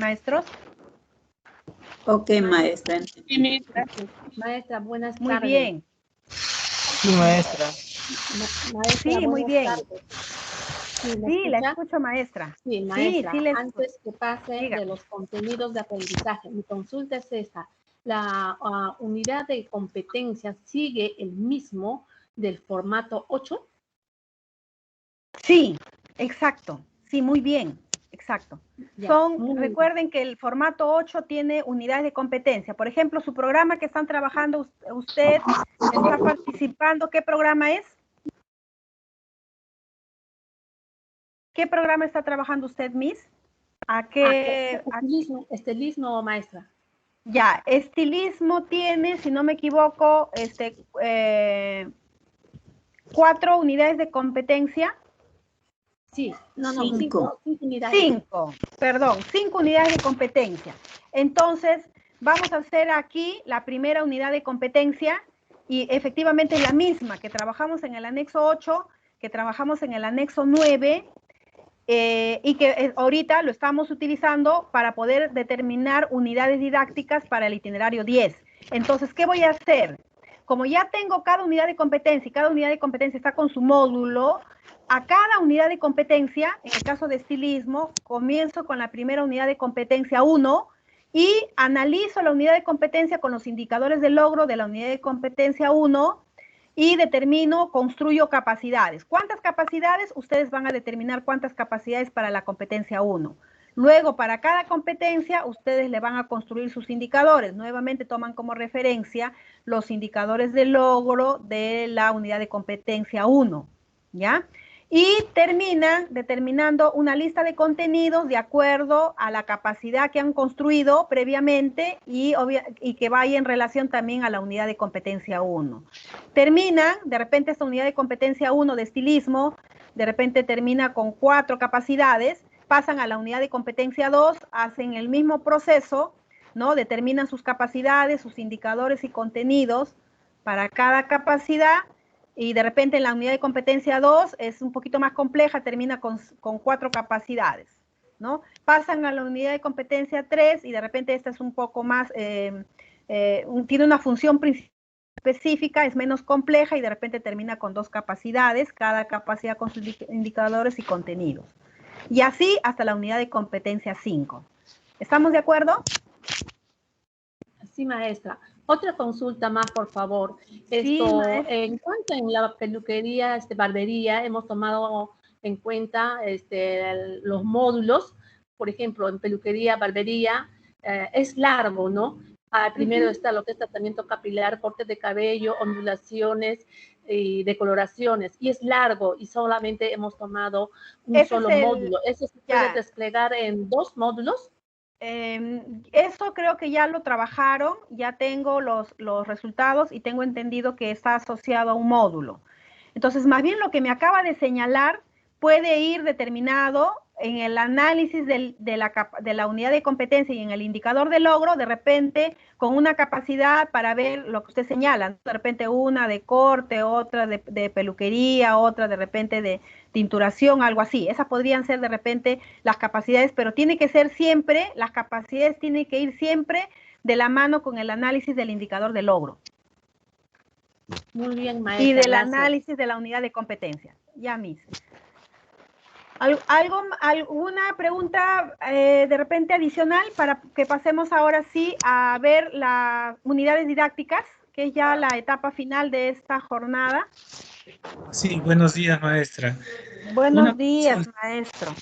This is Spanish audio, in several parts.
maestros. Ok, maestra. Sí, gracias. Maestra, buenas tardes. Muy bien. Sí, maestra. Maestra, Sí, muy buenas bien. tardes. ¿Sí, me Sí, la escucha? escucho, maestra. Sí, maestra, sí, la escucho. antes que pase Diga. de los contenidos de aprendizaje, mi consulta es esta. ¿La unidad de competencia sigue el mismo del formato 8? Sí, exacto. Sí, muy bien. Exacto. Ya, Recuerden que el formato 8 tiene unidades de competencia. Por ejemplo, su programa que están trabajando usted, está participando, ¿qué programa es? ¿Qué programa está trabajando usted, Miss? ¿A qué? Estilismo, maestra. Ya, estilismo tiene, si no me equivoco, 4 unidades de competencia. Sí, no, 5 unidades. 5 unidades de competencia. Entonces, vamos a hacer aquí la primera unidad de competencia y efectivamente es la misma que trabajamos en el anexo 8, que trabajamos en el anexo 9 y que ahorita lo estamos utilizando para poder determinar unidades didácticas para el itinerario 10. Entonces, ¿qué voy a hacer? Como ya tengo cada unidad de competencia y cada unidad de competencia está con su módulo, a cada unidad de competencia, en el caso de estilismo, comienzo con la primera unidad de competencia 1 y analizo la unidad de competencia con los indicadores de logro de la unidad de competencia 1 y construyo capacidades. ¿Cuántas capacidades? Ustedes van a determinar cuántas capacidades para la competencia 1. Luego, para cada competencia, ustedes le van a construir sus indicadores. Nuevamente toman como referencia los indicadores de logro de la unidad de competencia 1, ¿ya? Y terminan determinando una lista de contenidos de acuerdo a la capacidad que han construido previamente y que vaya en relación también a la unidad de competencia 1. Terminan, de repente esta unidad de competencia 1 de estilismo, de repente termina con 4 capacidades, pasan a la unidad de competencia 2, hacen el mismo proceso, ¿no? Determinan sus capacidades, sus indicadores y contenidos para cada capacidad. Y de repente en la unidad de competencia 2 es un poquito más compleja, termina con 4 capacidades, ¿no? Pasan a la unidad de competencia 3 y de repente esta es un poco más, tiene una función específica, es menos compleja y de repente termina con 2 capacidades, cada capacidad con sus indicadores y contenidos. Y así hasta la unidad de competencia 5. ¿Estamos de acuerdo? Sí, maestra. Otra consulta más, por favor. Sí, en cuanto en la peluquería, barbería, hemos tomado en cuenta los módulos. Por ejemplo, en peluquería, barbería, es largo, ¿no? Primero está lo que es tratamiento capilar, corte de cabello, ondulaciones y decoloraciones. Y es largo y solamente hemos tomado un solo módulo. ¿Eso se puede desplegar en 2 módulos? Eso creo que ya lo trabajaron, ya tengo los resultados y tengo entendido que está asociado a un módulo. Entonces, más bien lo que me acaba de señalar puede ir determinado en el análisis de la unidad de competencia y en el indicador de logro, de repente con una capacidad para ver lo que usted señala, de repente una de corte, otra de peluquería, otra de repente de tinturación, algo así. Esas podrían ser de repente las capacidades, pero tiene que ser siempre, las capacidades tienen que ir siempre de la mano con el análisis del indicador de logro. Muy bien, maestra. Y del análisis de la unidad de competencia. Ya, Miss. ¿Alguna pregunta de repente adicional para que pasemos ahora sí a ver las unidades didácticas, que es ya la etapa final de esta jornada? Sí, buenos días, maestra. Buenos días, maestro.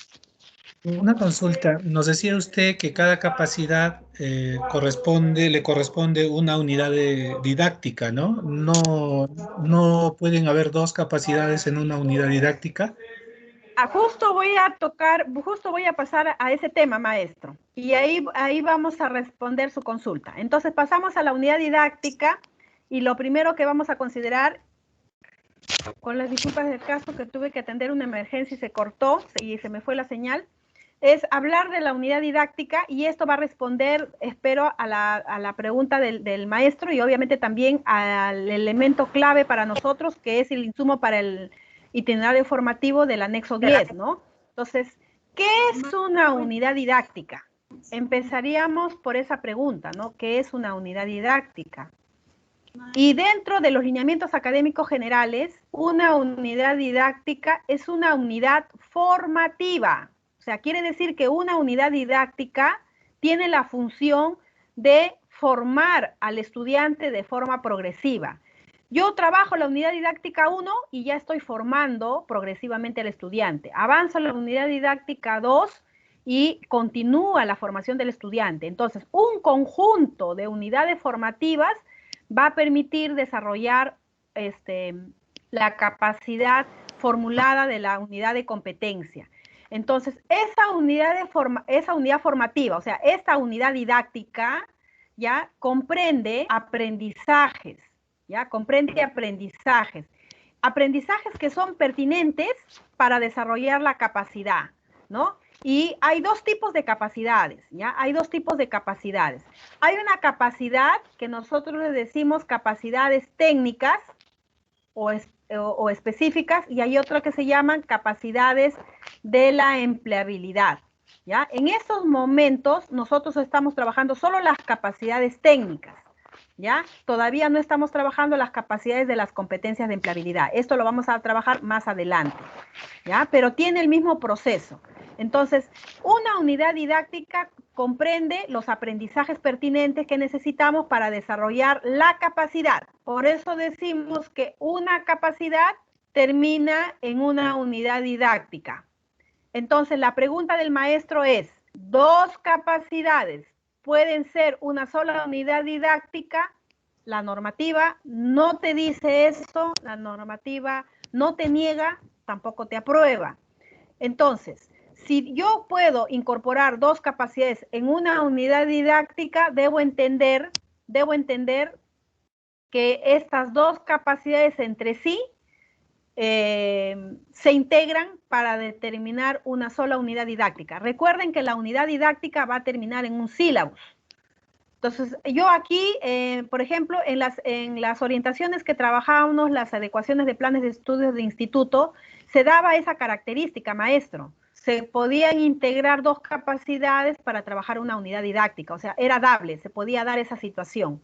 Una consulta. Nos decía usted que cada capacidad le corresponde una unidad didáctica, ¿no? No pueden haber 2 capacidades en una unidad didáctica. Justo voy a pasar a ese tema, maestro. Y ahí vamos a responder su consulta. Entonces pasamos a la unidad didáctica y lo primero que vamos a considerar, con las disculpas del caso que tuve que atender una emergencia y se cortó y se me fue la señal, es hablar de la unidad didáctica y esto va a responder, espero, a la pregunta del maestro y obviamente también al elemento clave para nosotros, que es el insumo para el itinerario formativo del anexo 10, ¿no? Entonces, ¿qué es una unidad didáctica? empezaríamos por esa pregunta, ¿no? ¿Qué es una unidad didáctica? Y dentro de los lineamientos académicos generales, una unidad didáctica es una unidad formativa. O sea, quiere decir que una unidad didáctica tiene la función de formar al estudiante de forma progresiva. Yo trabajo la unidad didáctica 1 y ya estoy formando progresivamente al estudiante. Avanzo a la unidad didáctica 2 y continúa la formación del estudiante. Entonces, un conjunto de unidades formativas va a permitir desarrollar la capacidad formulada de la unidad de competencia. Entonces, esa unidad formativa, o sea, esta unidad didáctica, ya comprende aprendizajes, ya comprende aprendizajes. Aprendizajes que son pertinentes para desarrollar la capacidad, ¿no? Y hay dos tipos de capacidades, ¿ya? Hay dos tipos de capacidades. Hay una capacidad que nosotros le decimos capacidades técnicas o específicas, y hay otra que se llaman capacidades de la empleabilidad, ¿ya? En estos momentos nosotros estamos trabajando solo las capacidades técnicas, ¿ya? Todavía no estamos trabajando las capacidades de las competencias de empleabilidad. Esto lo vamos a trabajar más adelante, ¿ya? Pero tiene el mismo proceso. Entonces, una unidad didáctica comprende los aprendizajes pertinentes que necesitamos para desarrollar la capacidad. Por eso decimos que una capacidad termina en una unidad didáctica. Entonces, la pregunta del maestro es, ¿dos capacidades pueden ser una sola unidad didáctica? La normativa no te dice eso, la normativa no te niega, tampoco te aprueba. Entonces, si yo puedo incorporar dos capacidades en una unidad didáctica, debo entender que estas dos capacidades entre sí se integran para determinar una sola unidad didáctica. Recuerden que la unidad didáctica va a terminar en un sílabus. Entonces, yo aquí, por ejemplo, en las orientaciones que trabajábamos, las adecuaciones de planes de estudios de instituto, se daba esa característica, maestro. Se podían integrar dos capacidades para trabajar una unidad didáctica, o sea, era dable, se podía dar esa situación.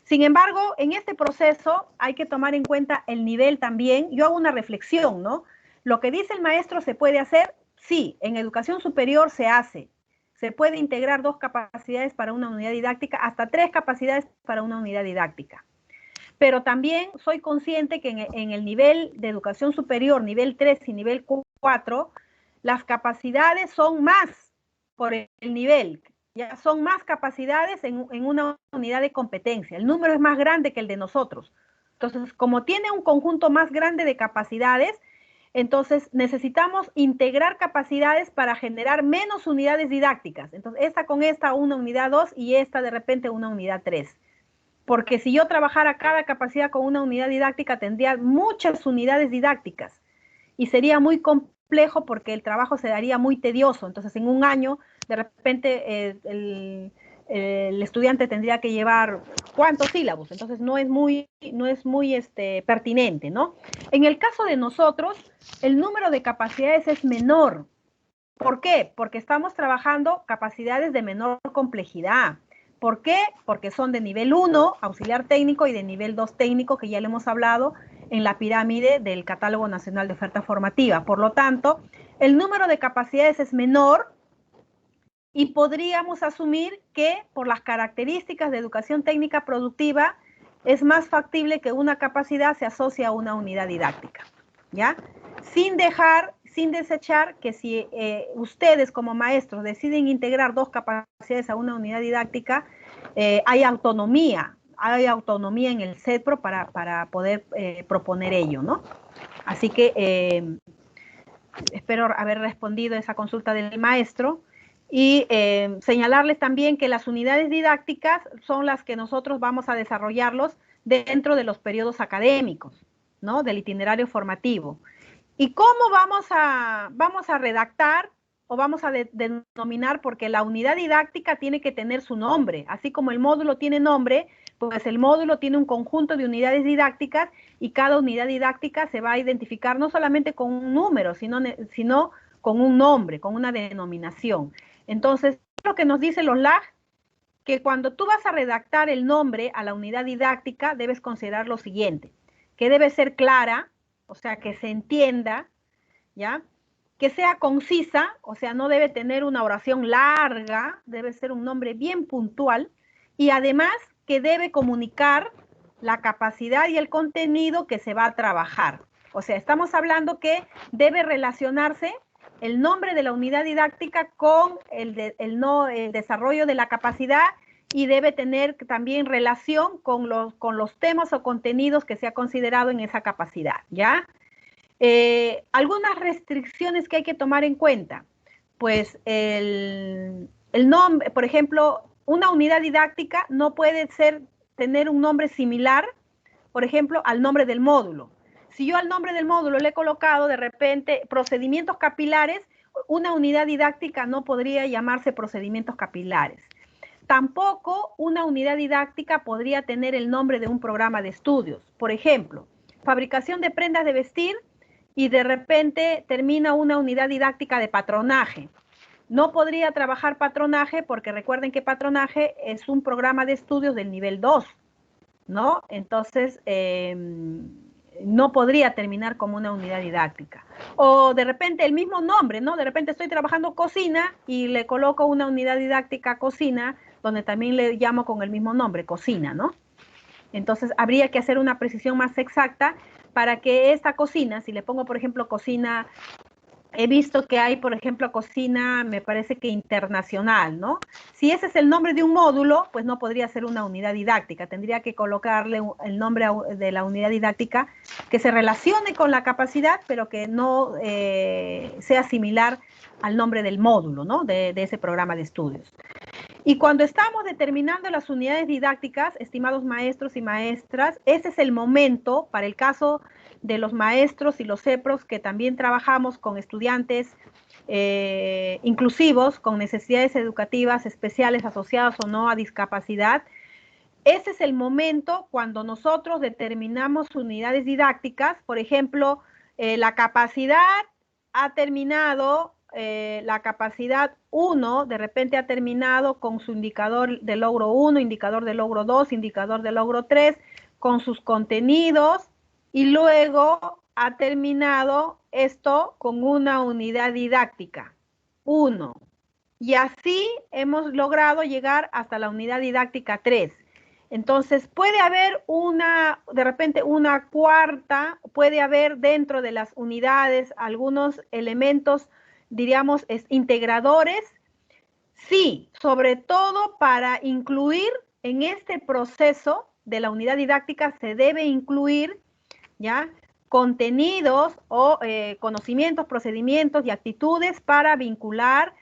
Sin embargo, en este proceso hay que tomar en cuenta el nivel también. Yo hago una reflexión, ¿no? Lo que dice el maestro se puede hacer, sí, en educación superior se hace. Se puede integrar dos capacidades para una unidad didáctica, hasta tres capacidades para una unidad didáctica. Pero también soy consciente que en el nivel de educación superior, nivel 3 y nivel 4, las capacidades son más por el nivel. Ya son más capacidades en una unidad de competencia. El número es más grande que el de nosotros. Entonces, como tiene un conjunto más grande de capacidades, entonces necesitamos integrar capacidades para generar menos unidades didácticas. Entonces, esta con esta una unidad 2 y esta de repente una unidad 3. Porque si yo trabajara cada capacidad con una unidad didáctica, tendría muchas unidades didácticas y sería muy complejo porque el trabajo se daría muy tedioso. Entonces, en un año, de repente, el estudiante tendría que llevar ¿cuántos sílabos? Entonces, no es muy pertinente, ¿no? En el caso de nosotros, el número de capacidades es menor. ¿Por qué? Porque estamos trabajando capacidades de menor complejidad. ¿Por qué? Porque son de nivel 1, auxiliar técnico, y de nivel 2 técnico, que ya le hemos hablado en la pirámide del Catálogo Nacional de Oferta Formativa. Por lo tanto, el número de capacidades es menor y podríamos asumir que por las características de educación técnica productiva es más factible que una capacidad se asocie a una unidad didáctica, ¿ya? Sin desechar que si ustedes como maestros deciden integrar dos capacidades a una unidad didáctica, hay autonomía en el CEDPRO para poder proponer ello, ¿no? Así que espero haber respondido a esa consulta del maestro y señalarles también que las unidades didácticas son las que nosotros vamos a desarrollarlos dentro de los periodos académicos, ¿no? Del itinerario formativo. ¿Y cómo vamos a redactar o vamos a denominar? Porque la unidad didáctica tiene que tener su nombre, así como el módulo tiene nombre, pues el módulo tiene un conjunto de unidades didácticas y cada unidad didáctica se va a identificar no solamente con un número, sino con un nombre, con una denominación. Entonces, lo que nos dice los LAG? Que cuando tú vas a redactar el nombre a la unidad didáctica, debes considerar lo siguiente, que debe ser clara, o sea, que se entienda, ¿ya? Que sea concisa, o sea, no debe tener una oración larga, debe ser un nombre bien puntual, y además que debe comunicar la capacidad y el contenido que se va a trabajar. O sea, estamos hablando que debe relacionarse el nombre de la unidad didáctica con el desarrollo de la capacidad, y debe tener también relación con los temas o contenidos que se ha considerado en esa capacidad, ¿ya? Algunas restricciones que hay que tomar en cuenta. Pues el nombre, por ejemplo, una unidad didáctica no puede tener un nombre similar, por ejemplo, al nombre del módulo. Si yo al nombre del módulo le he colocado de repente procedimientos capilares, una unidad didáctica no podría llamarse procedimientos capilares. Tampoco una unidad didáctica podría tener el nombre de un programa de estudios. Por ejemplo, fabricación de prendas de vestir, y de repente termina una unidad didáctica de patronaje. No podría trabajar patronaje porque recuerden que patronaje es un programa de estudios del nivel 2, ¿no? Entonces, no podría terminar como una unidad didáctica. O de repente el mismo nombre, ¿no? De repente estoy trabajando cocina y le coloco una unidad didáctica cocina, donde también le llamo con el mismo nombre, cocina, ¿no? Entonces, habría que hacer una precisión más exacta para que esta cocina, si le pongo, por ejemplo, cocina, he visto que hay, por ejemplo, cocina, me parece que internacional, ¿no? Si ese es el nombre de un módulo, pues no podría ser una unidad didáctica. Tendría que colocarle el nombre de la unidad didáctica que se relacione con la capacidad, pero que no sea similar al nombre del módulo, ¿no? De ese programa de estudios. Y cuando estamos determinando las unidades didácticas, estimados maestros y maestras, ese es el momento, para el caso de los maestros y los CEPROS, que también trabajamos con estudiantes inclusivos, con necesidades educativas especiales asociadas o no a discapacidad. Ese es el momento cuando nosotros determinamos unidades didácticas. Por ejemplo, la capacidad ha terminado, la capacidad 1 de repente ha terminado con su indicador de logro 1, indicador de logro 2, indicador de logro 3, con sus contenidos, y luego ha terminado esto con una unidad didáctica 1. Y así hemos logrado llegar hasta la unidad didáctica 3. Entonces, puede haber de repente una cuarta, puede haber dentro de las unidades algunos elementos, diríamos, integradores. Sí, sobre todo para incluir en este proceso de la unidad didáctica se debe incluir, ¿ya?, contenidos o conocimientos, procedimientos y actitudes para vincular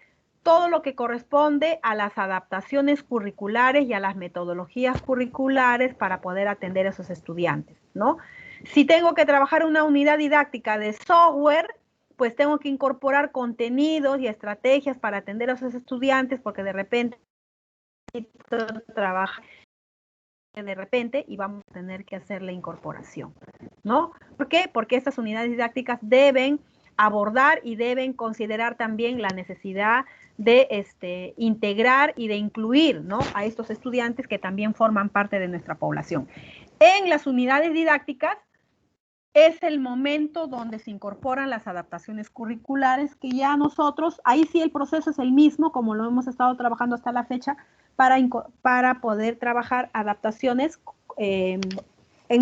todo lo que corresponde a las adaptaciones curriculares y a las metodologías curriculares para poder atender a esos estudiantes, ¿no? Si tengo que trabajar una unidad didáctica de software, pues tengo que incorporar contenidos y estrategias para atender a esos estudiantes, porque de repente trabaja de repente y vamos a tener que hacer la incorporación, ¿no? ¿Por qué? Porque estas unidades didácticas deben abordar y deben considerar también la necesidad de integrar y de incluir, ¿no?, a estos estudiantes que también forman parte de nuestra población. En las unidades didácticas es el momento donde se incorporan las adaptaciones curriculares, que ya nosotros, ahí sí el proceso es el mismo, como lo hemos estado trabajando hasta la fecha, para poder trabajar adaptaciones en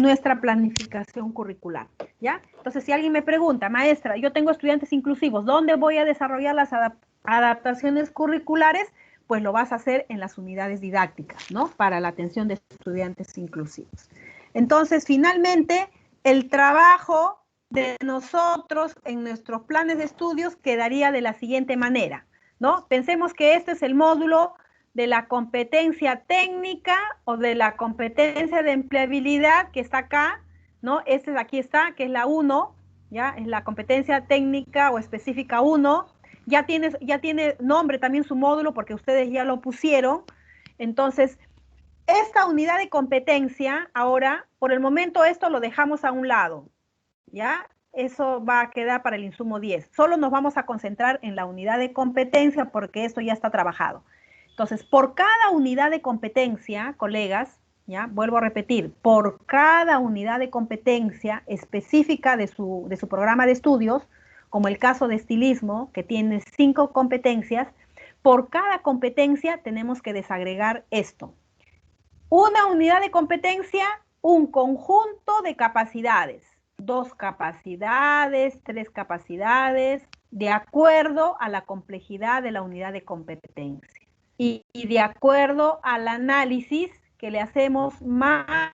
nuestra planificación curricular, ¿ya? Entonces, si alguien me pregunta, maestra, yo tengo estudiantes inclusivos, ¿dónde voy a desarrollar las adaptaciones curriculares? Pues lo vas a hacer en las unidades didácticas, ¿no?, para la atención de estudiantes inclusivos. Entonces, finalmente, el trabajo de nosotros en nuestros planes de estudios quedaría de la siguiente manera, ¿no? Pensemos que este es el módulo de la competencia técnica o de la competencia de empleabilidad que está acá, ¿no? Este de aquí está, que es la 1, ¿ya? Es la competencia técnica o específica 1. Ya tiene nombre también su módulo porque ustedes ya lo pusieron. Entonces, esta unidad de competencia, ahora, por el momento esto lo dejamos a un lado, ¿ya? Eso va a quedar para el insumo 10. Solo nos vamos a concentrar en la unidad de competencia porque esto ya está trabajado. Entonces, por cada unidad de competencia, colegas, ya, vuelvo a repetir, por cada unidad de competencia específica de su programa de estudios, como el caso de estilismo, que tiene 5 competencias, por cada competencia tenemos que desagregar esto. Una unidad de competencia, un conjunto de capacidades, 2 capacidades, 3 capacidades, de acuerdo a la complejidad de la unidad de competencia y de acuerdo al análisis que le hacemos más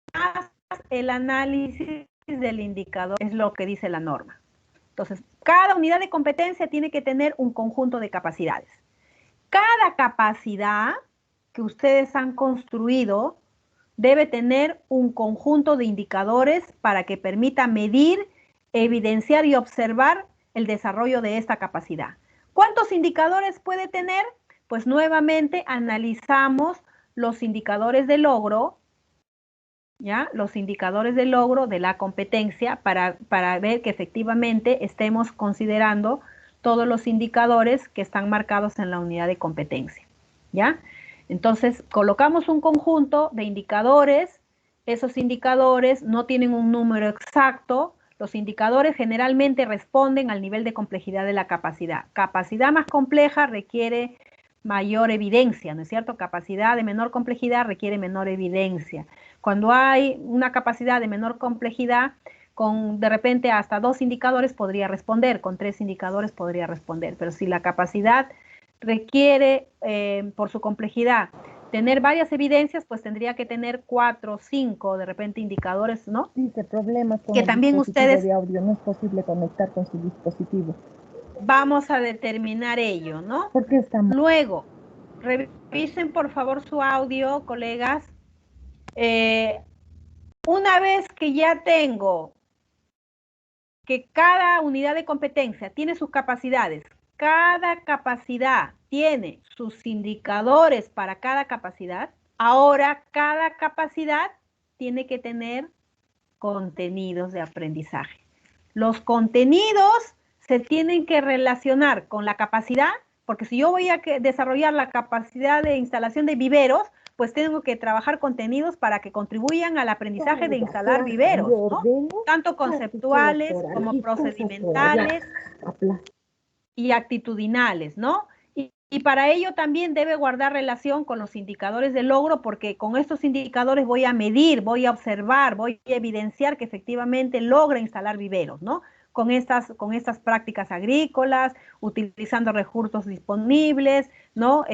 el análisis del indicador, es lo que dice la norma. Entonces, cada unidad de competencia tiene que tener un conjunto de capacidades. Cada capacidad que ustedes han construido debe tener un conjunto de indicadores para que permita medir, evidenciar y observar el desarrollo de esta capacidad. ¿Cuántos indicadores puede tener? Pues nuevamente analizamos los indicadores de logro, ¿ya? Los indicadores de logro de la competencia para ver que efectivamente estemos considerando todos los indicadores que están marcados en la unidad de competencia, ¿ya? Entonces, colocamos un conjunto de indicadores. Esos indicadores no tienen un número exacto. Los indicadores generalmente responden al nivel de complejidad de la capacidad. Capacidad más compleja requiere mayor evidencia, ¿no es cierto? Capacidad de menor complejidad requiere menor evidencia. Cuando hay una capacidad de menor complejidad, con de repente hasta 2 indicadores podría responder, con 3 indicadores podría responder. Pero si la capacidad requiere, por su complejidad, tener varias evidencias, pues tendría que tener 4 o 5 de repente indicadores, ¿no? Dice problemas con que el también dispositivo ustedes de audio, no es posible conectar con su dispositivo. vamos a determinar ello, ¿no? ¿Por qué está mal? Luego, revisen por favor su audio, colegas. Una vez que ya tengo que cada unidad de competencia tiene sus capacidades, cada capacidad tiene sus indicadores para cada capacidad, ahora cada capacidad tiene que tener contenidos de aprendizaje. Los contenidos se tienen que relacionar con la capacidad, porque si yo voy a desarrollar la capacidad de instalación de viveros, pues tengo que trabajar contenidos para que contribuyan al aprendizaje de instalar viveros, ¿no? Tanto conceptuales como procedimentales y actitudinales, ¿no? Y para ello también debe guardar relación con los indicadores de logro, porque con estos indicadores voy a medir, voy a observar, voy a evidenciar que efectivamente logra instalar viveros, ¿no? Con estas prácticas agrícolas, utilizando recursos disponibles, ¿no?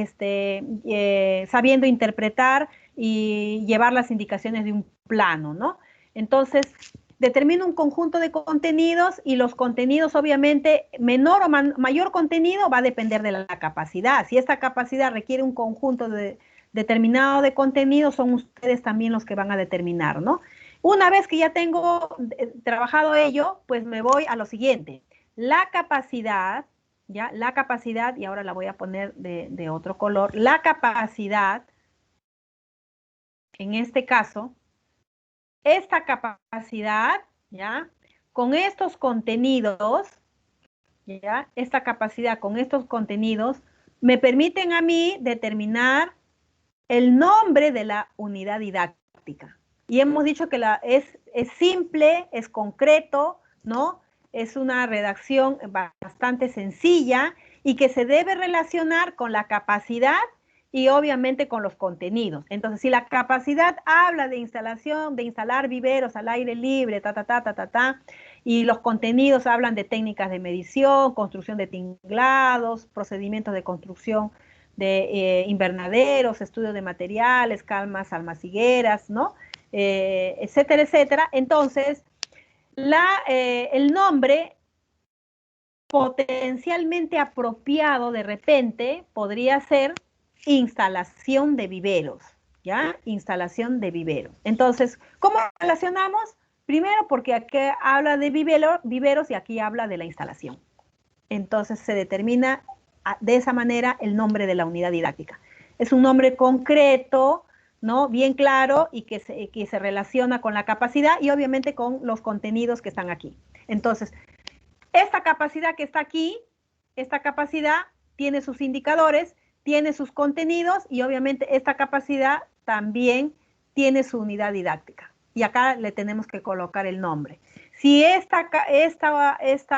Sabiendo interpretar y llevar las indicaciones de un plano, ¿no? Entonces, determino un conjunto de contenidos y los contenidos obviamente menor o mayor contenido va a depender de la capacidad. Si esta capacidad requiere un conjunto determinado de contenidos, son ustedes también los que van a determinar, ¿no? Una vez que ya tengo trabajado ello, pues me voy a lo siguiente. La capacidad, ¿ya? La capacidad, y ahora la voy a poner de otro color, la capacidad, en este caso, esta capacidad, ¿ya? Con estos contenidos, ¿ya? Esta capacidad con estos contenidos me permiten a mí determinar el nombre de la unidad didáctica. Y hemos dicho que es simple, es concreto, ¿no? Es una redacción bastante sencilla y que se debe relacionar con la capacidad y obviamente con los contenidos. Entonces, si la capacidad habla de instalación, de instalar viveros al aire libre, y los contenidos hablan de técnicas de medición, construcción de tinglados, procedimientos de construcción de invernaderos, estudio de materiales, calmas almacigueras, ¿no? Etcétera, etcétera. Entonces, el nombre potencialmente apropiado de repente podría ser instalación de viveros, ¿ya? Instalación de viveros. Entonces, ¿cómo relacionamos? Primero, porque aquí habla de viveros y aquí habla de la instalación. Entonces, se determina de esa manera el nombre de la unidad didáctica. Es un nombre concreto, ¿no? Bien claro y que se relaciona con la capacidad y obviamente con los contenidos que están aquí. Entonces, esta capacidad que está aquí, esta capacidad tiene sus indicadores, tiene sus contenidos y obviamente esta capacidad también tiene su unidad didáctica. Y acá le tenemos que colocar el nombre. Si esta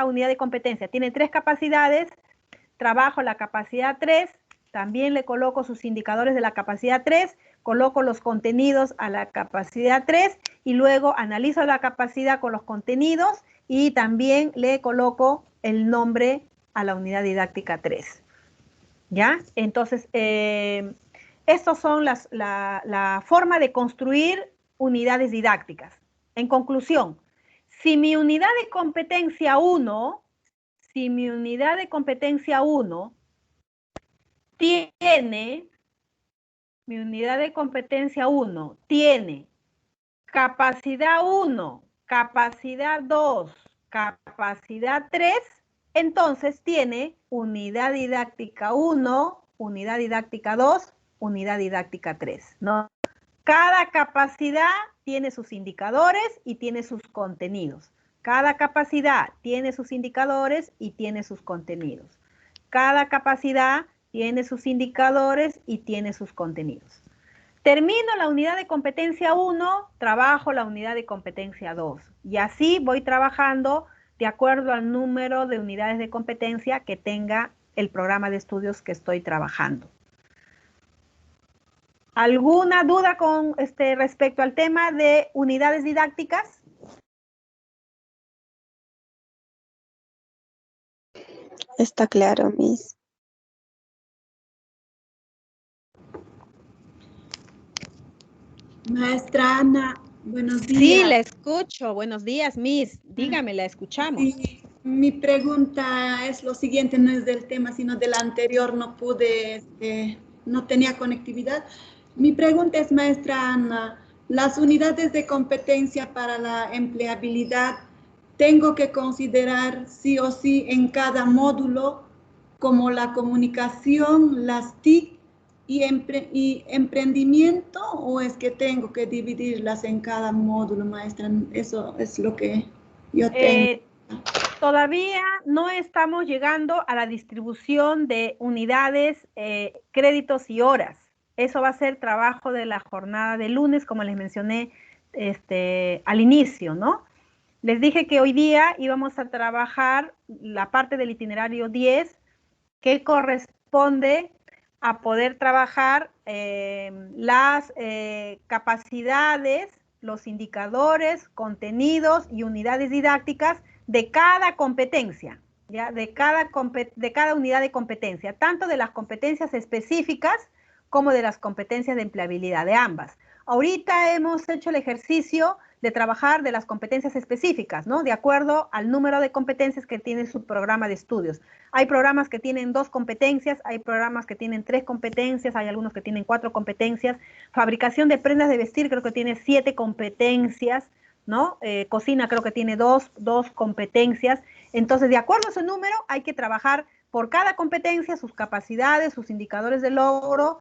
unidad de competencia tiene 3 capacidades, trabajo la capacidad 3, también le coloco sus indicadores de la capacidad 3, coloco los contenidos a la capacidad 3 y luego analizo la capacidad con los contenidos y también le coloco el nombre a la unidad didáctica 3. ¿Ya? Entonces, estos son la forma de construir unidades didácticas. En conclusión, si mi unidad de competencia 1 tiene, mi unidad de competencia 1 tiene capacidad 1, capacidad 2, capacidad 3, entonces tiene unidad didáctica 1, unidad didáctica 2, unidad didáctica 3, ¿no? Cada capacidad tiene sus indicadores y tiene sus contenidos. Cada capacidad tiene sus indicadores y tiene sus contenidos. Cada capacidad tiene sus indicadores y tiene sus contenidos. Termino la unidad de competencia 1, trabajo la unidad de competencia 2. Y así voy trabajando de acuerdo al número de unidades de competencia que tenga el programa de estudios que estoy trabajando. ¿Alguna duda con respecto al tema de unidades didácticas? Está claro, Miss. Maestra Ana, buenos días. Sí, la escucho. Buenos días, Miss. Dígame, la escuchamos. Sí, mi pregunta es lo siguiente, no es del tema, sino del anterior, no pude, no tenía conectividad. Mi pregunta es, maestra Ana, las unidades de competencia para la empleabilidad, ¿tengo que considerar sí o sí en cada módulo como la comunicación, las TIC y emprendimiento, o es que tengo que dividirlas en cada módulo, maestra? Eso es lo que yo tengo. Todavía no estamos llegando a la distribución de unidades, créditos y horas. Eso va a ser trabajo de la jornada de lunes, como les mencioné al inicio, ¿no? Les dije que hoy día íbamos a trabajar la parte del itinerario 10 que corresponde a poder trabajar las capacidades, los indicadores, contenidos y unidades didácticas de cada competencia, ¿ya? De cada unidad de competencia, tanto de las competencias específicas como de las competencias de empleabilidad, de ambas. Ahorita hemos hecho el ejercicio de trabajar de las competencias específicas, ¿no? De acuerdo al número de competencias que tiene su programa de estudios. Hay programas que tienen 2 competencias, hay programas que tienen 3 competencias, hay algunos que tienen 4 competencias. Fabricación de prendas de vestir creo que tiene 7 competencias, ¿no? Cocina creo que tiene dos competencias. Entonces, de acuerdo a ese número, hay que trabajar por cada competencia, sus capacidades, sus indicadores de logro,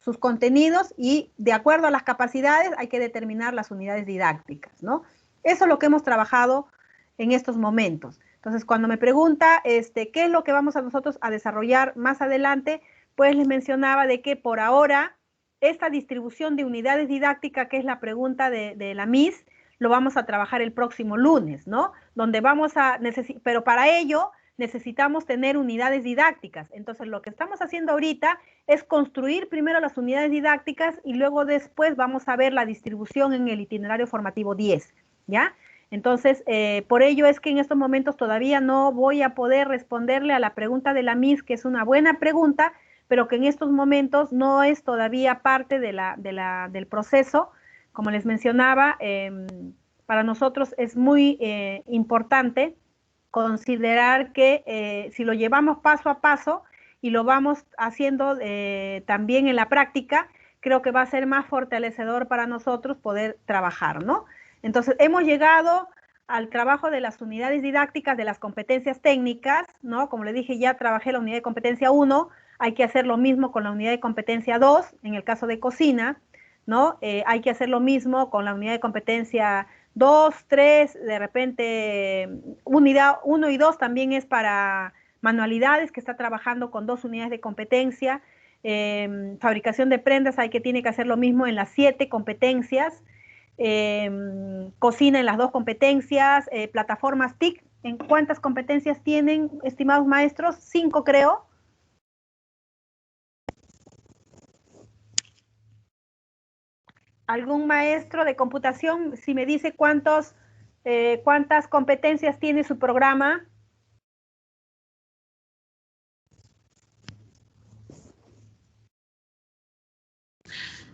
sus contenidos, y de acuerdo a las capacidades hay que determinar las unidades didácticas, ¿no? Eso es lo que hemos trabajado en estos momentos. Entonces, cuando me pregunta qué es lo que vamos a nosotros a desarrollar más adelante, pues les mencionaba de que por ahora esta distribución de unidades didácticas, que es la pregunta de la Miss, lo vamos a trabajar el próximo lunes, ¿no? Donde vamos a necesitar, pero para ello necesitamos tener unidades didácticas. Entonces, lo que estamos haciendo ahorita es construir primero las unidades didácticas y luego después vamos a ver la distribución en el itinerario formativo 10, ¿ya? Entonces, por ello es que en estos momentos todavía no voy a poder responderle a la pregunta de la Miss, que es una buena pregunta, pero que en estos momentos no es todavía parte del proceso. Como les mencionaba, para nosotros es muy importante considerar que si lo llevamos paso a paso y lo vamos haciendo también en la práctica, creo que va a ser más fortalecedor para nosotros poder trabajar, ¿no? Entonces, hemos llegado al trabajo de las unidades didácticas, de las competencias técnicas, ¿no? Como le dije, ya trabajé la unidad de competencia 1, hay que hacer lo mismo con la unidad de competencia 2, en el caso de cocina, ¿no? Hay que hacer lo mismo con la unidad de competencia 2, 3, de repente unidad 1 y 2 también es para manualidades, que está trabajando con 2 unidades de competencia. fabricación de prendas, tiene que hacer lo mismo en las 7 competencias, cocina en las 2 competencias, plataformas TIC, ¿en cuántas competencias tienen, estimados maestros? 5 creo. ¿Algún maestro de computación, si me dice cuántas competencias tiene su programa?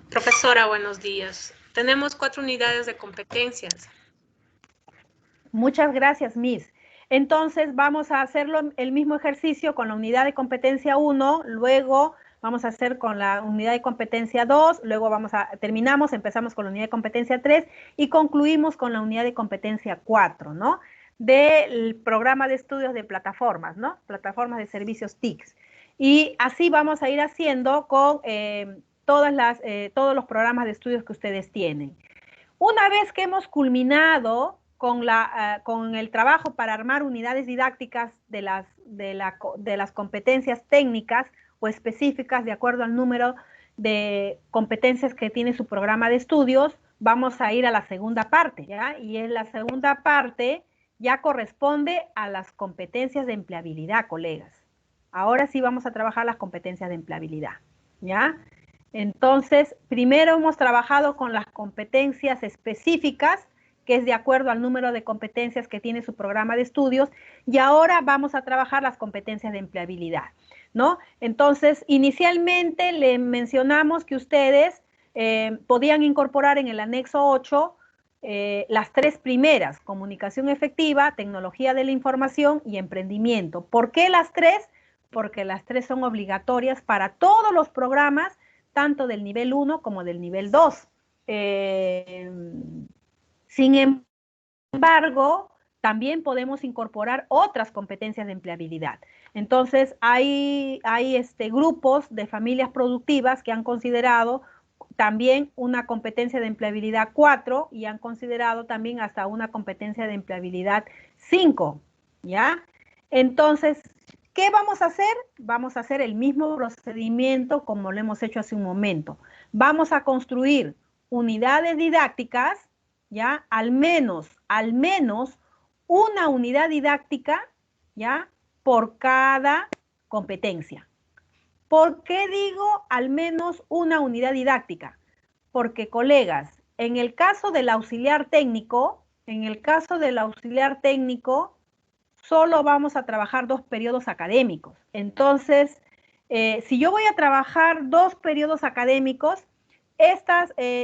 Profesora, buenos días. Tenemos 4 unidades de competencias. Muchas gracias, Miss. Entonces vamos a hacerlo el mismo ejercicio con la unidad de competencia 1, luego vamos a hacer con la unidad de competencia 2, luego empezamos con la unidad de competencia 3 y concluimos con la unidad de competencia 4, ¿no? Del programa de estudios de plataformas, ¿no? Plataformas de servicios TICs. Y así vamos a ir haciendo con todos los programas de estudios que ustedes tienen. Una vez que hemos culminado con el trabajo para armar unidades didácticas de las competencias técnicas o específicas de acuerdo al número de competencias que tiene su programa de estudios, vamos a ir a la segunda parte, ¿ya? Y en la segunda parte ya corresponde a las competencias de empleabilidad, colegas. Ahora sí vamos a trabajar las competencias de empleabilidad, ¿ya? Entonces, primero hemos trabajado con las competencias específicas, que es de acuerdo al número de competencias que tiene su programa de estudios, y ahora vamos a trabajar las competencias de empleabilidad, ¿no? Entonces, inicialmente le mencionamos que ustedes podían incorporar en el anexo 8 las 3 primeras, comunicación efectiva, tecnología de la información y emprendimiento. ¿Por qué las 3? Porque las 3 son obligatorias para todos los programas, tanto del nivel 1 como del nivel 2. Sin embargo, también podemos incorporar otras competencias de empleabilidad. Entonces, hay grupos de familias productivas que han considerado también una competencia de empleabilidad 4 y han considerado también hasta una competencia de empleabilidad 5, ¿ya? Entonces, ¿qué vamos a hacer? Vamos a hacer el mismo procedimiento como lo hemos hecho hace un momento. Vamos a construir unidades didácticas, ¿ya? Al menos una unidad didáctica, ¿ya? Por cada competencia. ¿Por qué digo al menos una unidad didáctica? Porque, colegas, en el caso del auxiliar técnico, solo vamos a trabajar 2 periodos académicos. Entonces, si yo voy a trabajar 2 periodos académicos,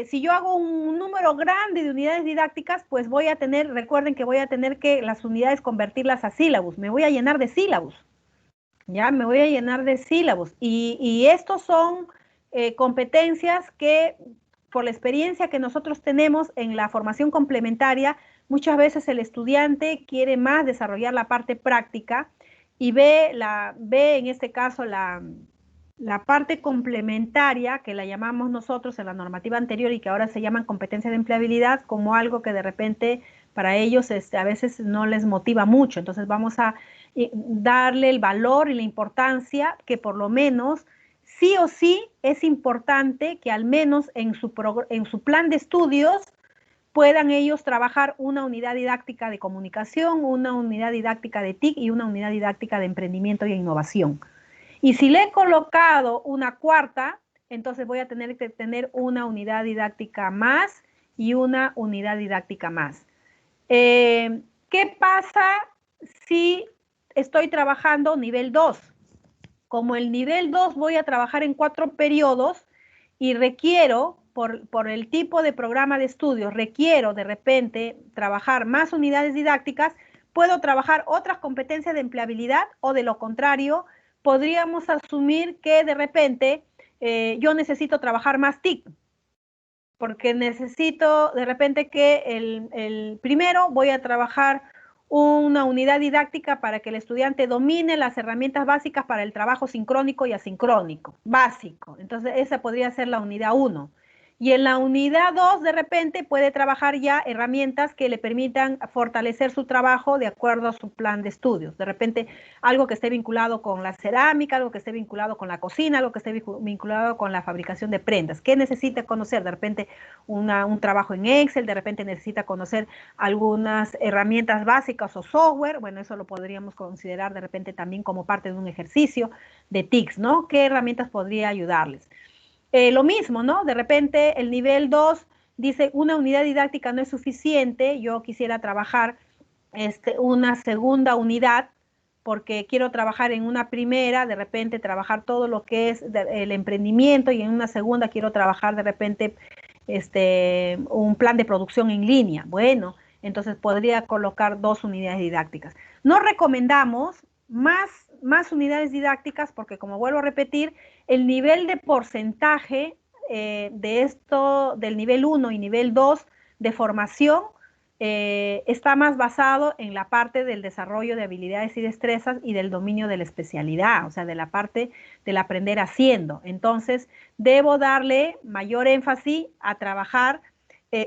si yo hago un número grande de unidades didácticas, pues recuerden que voy a tener que las unidades convertirlas a sílabus, me voy a llenar de sílabus, ¿ya? Me voy a llenar de sílabus. Y estos son competencias que, por la experiencia que nosotros tenemos en la formación complementaria, muchas veces el estudiante quiere más desarrollar la parte práctica y ve en este caso la parte complementaria, que la llamamos nosotros en la normativa anterior y que ahora se llaman competencias de empleabilidad, como algo que de repente para ellos a veces no les motiva mucho. Entonces vamos a darle el valor y la importancia que por lo menos sí o sí es importante que al menos en su plan de estudios puedan ellos trabajar una unidad didáctica de comunicación, una unidad didáctica de TIC y una unidad didáctica de emprendimiento y innovación. Y si le he colocado una cuarta, entonces voy a tener que tener una unidad didáctica más y una unidad didáctica más. ¿Qué pasa si estoy trabajando nivel 2? Como el nivel 2 voy a trabajar en 4 periodos y requiero, por el tipo de programa de estudios, requiero de repente trabajar más unidades didácticas, puedo trabajar otras competencias de empleabilidad o de lo contrario, podríamos asumir que de repente yo necesito trabajar más TIC, porque necesito de repente que el primero voy a trabajar una unidad didáctica para que el estudiante domine las herramientas básicas para el trabajo sincrónico y asincrónico, básico. Entonces esa podría ser la unidad 1. Y en la unidad 2, de repente, puede trabajar ya herramientas que le permitan fortalecer su trabajo de acuerdo a su plan de estudios. De repente, algo que esté vinculado con la cerámica, algo que esté vinculado con la cocina, algo que esté vinculado con la fabricación de prendas. ¿Qué necesita conocer? De repente, un trabajo en Excel, de repente necesita conocer algunas herramientas básicas o software. Bueno, eso lo podríamos considerar de repente también como parte de un ejercicio de TICS, ¿no? ¿Qué herramientas podría ayudarles? Lo mismo, ¿no? De repente el nivel 2 dice una unidad didáctica no es suficiente, yo quisiera trabajar una segunda unidad porque quiero trabajar en una primera, de repente trabajar todo lo que es el emprendimiento y en una segunda quiero trabajar de repente un plan de producción en línea. Bueno, entonces podría colocar 2 unidades didácticas. No recomendamos más unidades didácticas porque, como vuelvo a repetir, el nivel de porcentaje de esto, del nivel 1 y nivel 2 de formación, está más basado en la parte del desarrollo de habilidades y destrezas y del dominio de la especialidad, o sea, de la parte del aprender haciendo. Entonces, debo darle mayor énfasis a trabajar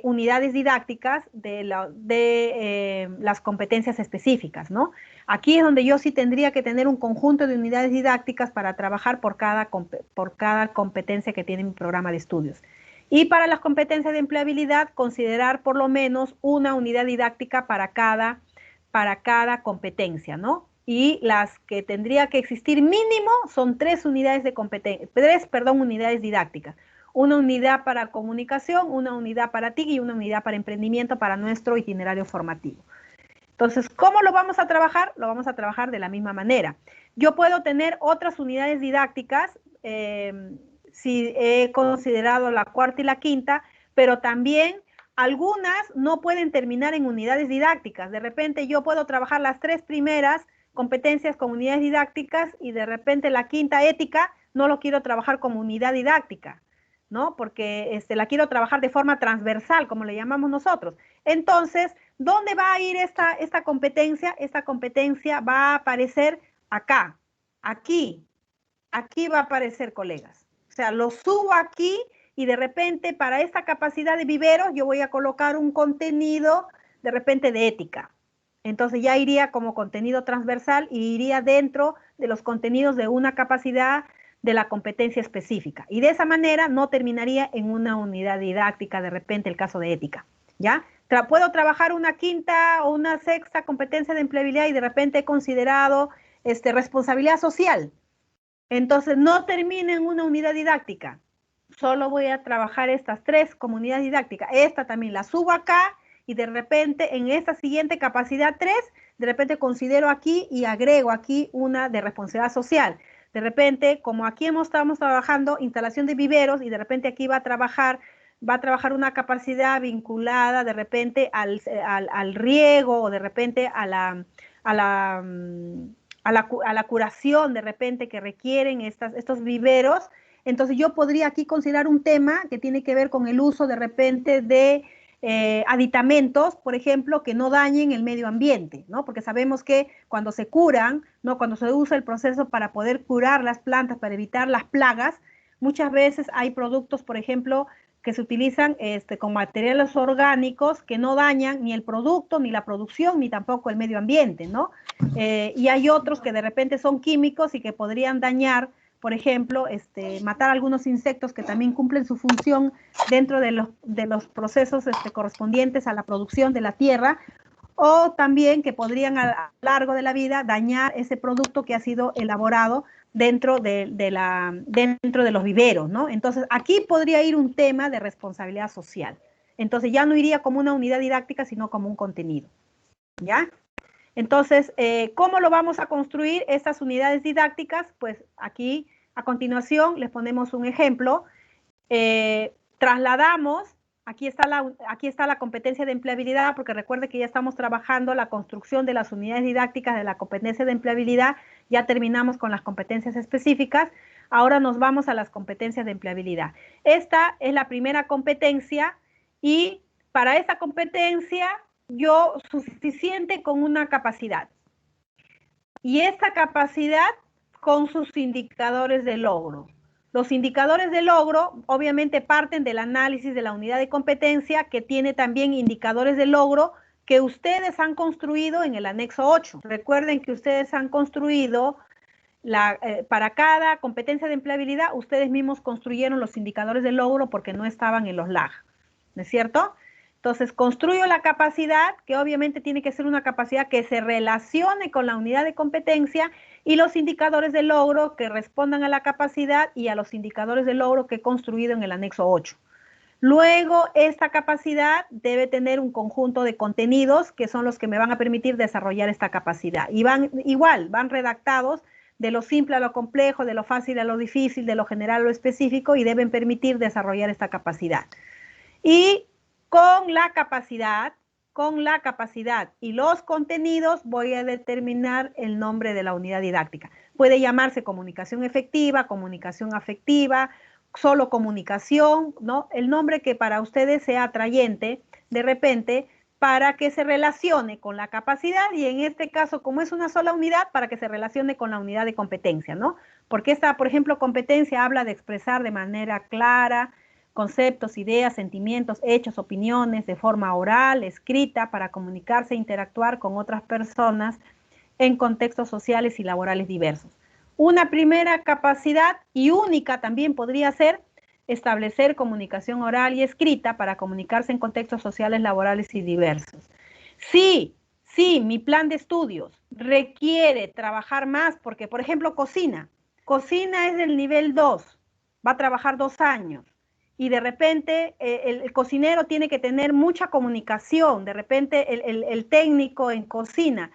unidades didácticas de las competencias específicas, ¿no? Aquí es donde yo sí tendría que tener un conjunto de unidades didácticas para trabajar por cada competencia que tiene mi programa de estudios. Y para las competencias de empleabilidad, considerar por lo menos una unidad didáctica para cada competencia, ¿no? Y las que tendría que existir mínimo son 3 unidades unidades didácticas. Una unidad para comunicación, una unidad para TIC y una unidad para emprendimiento para nuestro itinerario formativo. Entonces, ¿cómo lo vamos a trabajar? Lo vamos a trabajar de la misma manera. Yo puedo tener otras unidades didácticas, si he considerado la cuarta y la quinta, pero también algunas no pueden terminar en unidades didácticas. De repente yo puedo trabajar las 3 primeras competencias con unidades didácticas y de repente la quinta, ética, no lo quiero trabajar como unidad didáctica, ¿no? Porque la quiero trabajar de forma transversal, como le llamamos nosotros. Entonces, ¿dónde va a ir esta competencia? Esta competencia va a aparecer acá, aquí va a aparecer, colegas. O sea, lo subo aquí y de repente para esta capacidad de viveros yo voy a colocar un contenido de repente de ética. Entonces ya iría como contenido transversal y iría dentro de los contenidos de una capacidad de la competencia específica. Y de esa manera no terminaría en una unidad didáctica de repente el caso de ética, ¿ya? Puedo trabajar una quinta o una sexta competencia de empleabilidad y de repente he considerado responsabilidad social. Entonces no termina en una unidad didáctica. Solo voy a trabajar estas 3 como unidad didáctica. Esta también la subo acá y de repente en esta siguiente capacidad 3, de repente considero aquí y agrego aquí una de responsabilidad social. De repente, como aquí estamos trabajando instalación de viveros y de repente aquí va a trabajar una capacidad vinculada de repente al riego o de repente a la curación de repente que requieren estos viveros. Entonces yo podría aquí considerar un tema que tiene que ver con el uso de repente de aditamentos, por ejemplo, que no dañen el medio ambiente, ¿no? Porque sabemos que cuando se curan, ¿no? Cuando se usa el proceso para poder curar las plantas, para evitar las plagas, muchas veces hay productos, por ejemplo, que se utilizan con materiales orgánicos que no dañan ni el producto, ni la producción, ni tampoco el medio ambiente, ¿no? Y hay otros que de repente son químicos y que podrían dañar, por ejemplo, matar algunos insectos que también cumplen su función dentro de los procesos correspondientes a la producción de la tierra, o también que podrían a lo largo de la vida dañar ese producto que ha sido elaborado dentro de los viveros, ¿no? Entonces, aquí podría ir un tema de responsabilidad social. Entonces, ya no iría como una unidad didáctica, sino como un contenido, ¿ya? Entonces, ¿cómo lo vamos a construir estas unidades didácticas? Pues aquí, a continuación, les ponemos un ejemplo. Trasladamos, aquí está la competencia de empleabilidad, porque recuerde que ya estamos trabajando la construcción de las unidades didácticas de la competencia de empleabilidad, ya terminamos con las competencias específicas, ahora nos vamos a las competencias de empleabilidad. Esta es la primera competencia y para esa competencia yo suficiente con una capacidad. Y esta capacidad con sus indicadores de logro. Los indicadores de logro obviamente parten del análisis de la unidad de competencia, que tiene también indicadores de logro que ustedes han construido en el anexo 8. Recuerden que ustedes han construido, para cada competencia de empleabilidad, ustedes mismos construyeron los indicadores de logro porque no estaban en los LAG, ¿no es cierto? Entonces, construyo la capacidad, que obviamente tiene que ser una capacidad que se relacione con la unidad de competencia, y los indicadores de logro que respondan a la capacidad y a los indicadores de logro que he construido en el anexo 8. Luego, esta capacidad debe tener un conjunto de contenidos que son los que me van a permitir desarrollar esta capacidad. Y van redactados de lo simple a lo complejo, de lo fácil a lo difícil, de lo general a lo específico, y deben permitir desarrollar esta capacidad. Y con la capacidad y los contenidos voy a determinar el nombre de la unidad didáctica. Puede llamarse comunicación efectiva, comunicación afectiva, solo comunicación, ¿no? El nombre que para ustedes sea atrayente, de repente, para que se relacione con la capacidad, y en este caso, como es una sola unidad, para que se relacione con la unidad de competencia, ¿no? Porque esta, por ejemplo, competencia habla de expresar de manera clara conceptos, ideas, sentimientos, hechos, opiniones, de forma oral, escrita, para comunicarse e interactuar con otras personas en contextos sociales y laborales diversos. Una primera capacidad, y única también podría ser, establecer comunicación oral y escrita para comunicarse en contextos sociales, laborales y diversos. Sí, mi plan de estudios requiere trabajar más, porque, por ejemplo, cocina es del nivel 2, va a trabajar 2 años. Y de repente el cocinero tiene que tener mucha comunicación, de repente el técnico en cocina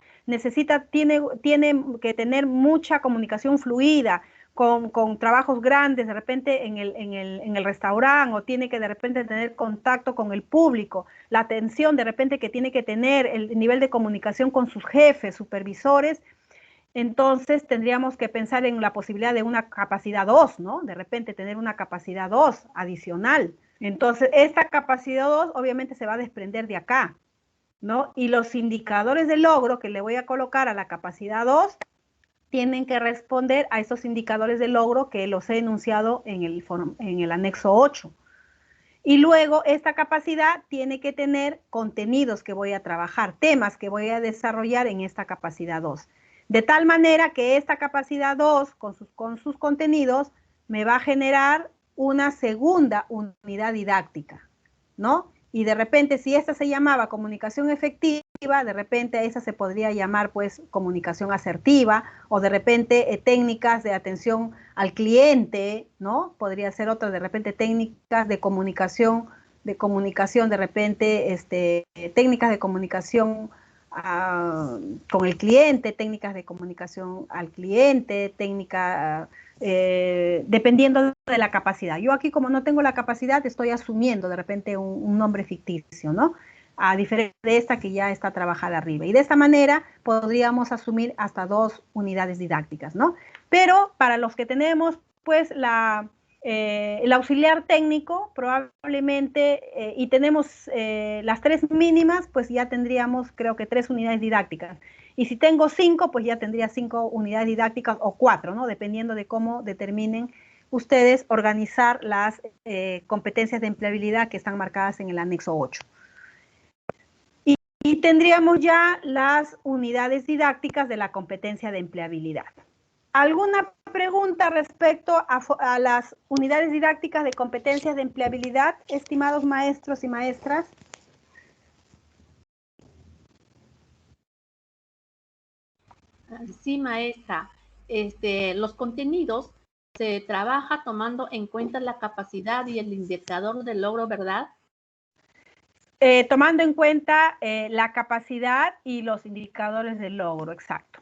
tiene que tener mucha comunicación fluida, con trabajos grandes, de repente en el restaurante, o tiene que de repente tener contacto con el público, la atención de repente que tiene que tener, el nivel de comunicación con sus jefes, supervisores. Entonces tendríamos que pensar en la posibilidad de una capacidad 2, ¿no? De repente tener una capacidad 2 adicional. Entonces esta capacidad 2 obviamente se va a desprender de acá, ¿no? Y los indicadores de logro que le voy a colocar a la capacidad 2 tienen que responder a esos indicadores de logro que los he enunciado en el anexo 8. Y luego esta capacidad tiene que tener contenidos que voy a trabajar, temas que voy a desarrollar en esta capacidad 2. De tal manera que esta capacidad 2, con sus contenidos, me va a generar una segunda unidad didáctica, ¿no? Y de repente, si esta se llamaba comunicación efectiva, de repente a esa se podría llamar, pues, comunicación asertiva, o de repente técnicas de atención al cliente, ¿no? Podría ser otra, de repente técnicas de comunicación, de repente, técnicas de comunicación con el cliente, técnicas de comunicación al cliente, dependiendo de la capacidad. Yo aquí, como no tengo la capacidad, estoy asumiendo de repente un nombre ficticio, ¿no? A diferencia de esta que ya está trabajada arriba. Y de esta manera podríamos asumir hasta 2 unidades didácticas, ¿no? Pero para los que tenemos, pues, el auxiliar técnico, probablemente, y tenemos las 3 mínimas, pues ya tendríamos, creo que 3 unidades didácticas. Y si tengo 5, pues ya tendría 5 unidades didácticas, o 4, ¿no? Dependiendo de cómo determinen ustedes organizar las competencias de empleabilidad que están marcadas en el anexo 8. Y tendríamos ya las unidades didácticas de la competencia de empleabilidad. ¿Alguna pregunta respecto a las unidades didácticas de competencias de empleabilidad, estimados maestros y maestras? Sí, maestra. Los contenidos se trabaja tomando en cuenta la capacidad y el indicador de logro, ¿verdad? Tomando en cuenta la capacidad y los indicadores de logro, exacto.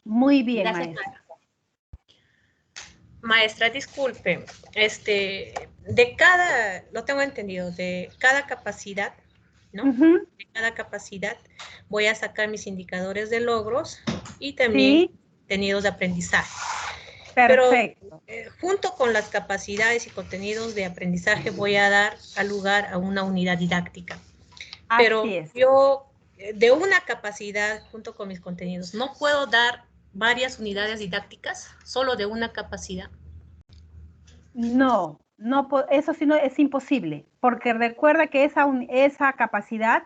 Muy bien, Gracias, maestra. Maestra, disculpe, lo tengo entendido, de cada capacidad, ¿no? De cada capacidad voy a sacar mis indicadores de logros y también contenidos de aprendizaje. Perfecto. Pero junto con las capacidades y contenidos de aprendizaje voy a dar lugar a una unidad didáctica. Pero así es. Yo, de una capacidad junto con mis contenidos, no puedo dar varias unidades didácticas, solo de una capacidad? No, eso sí no es imposible, porque recuerda que esa capacidad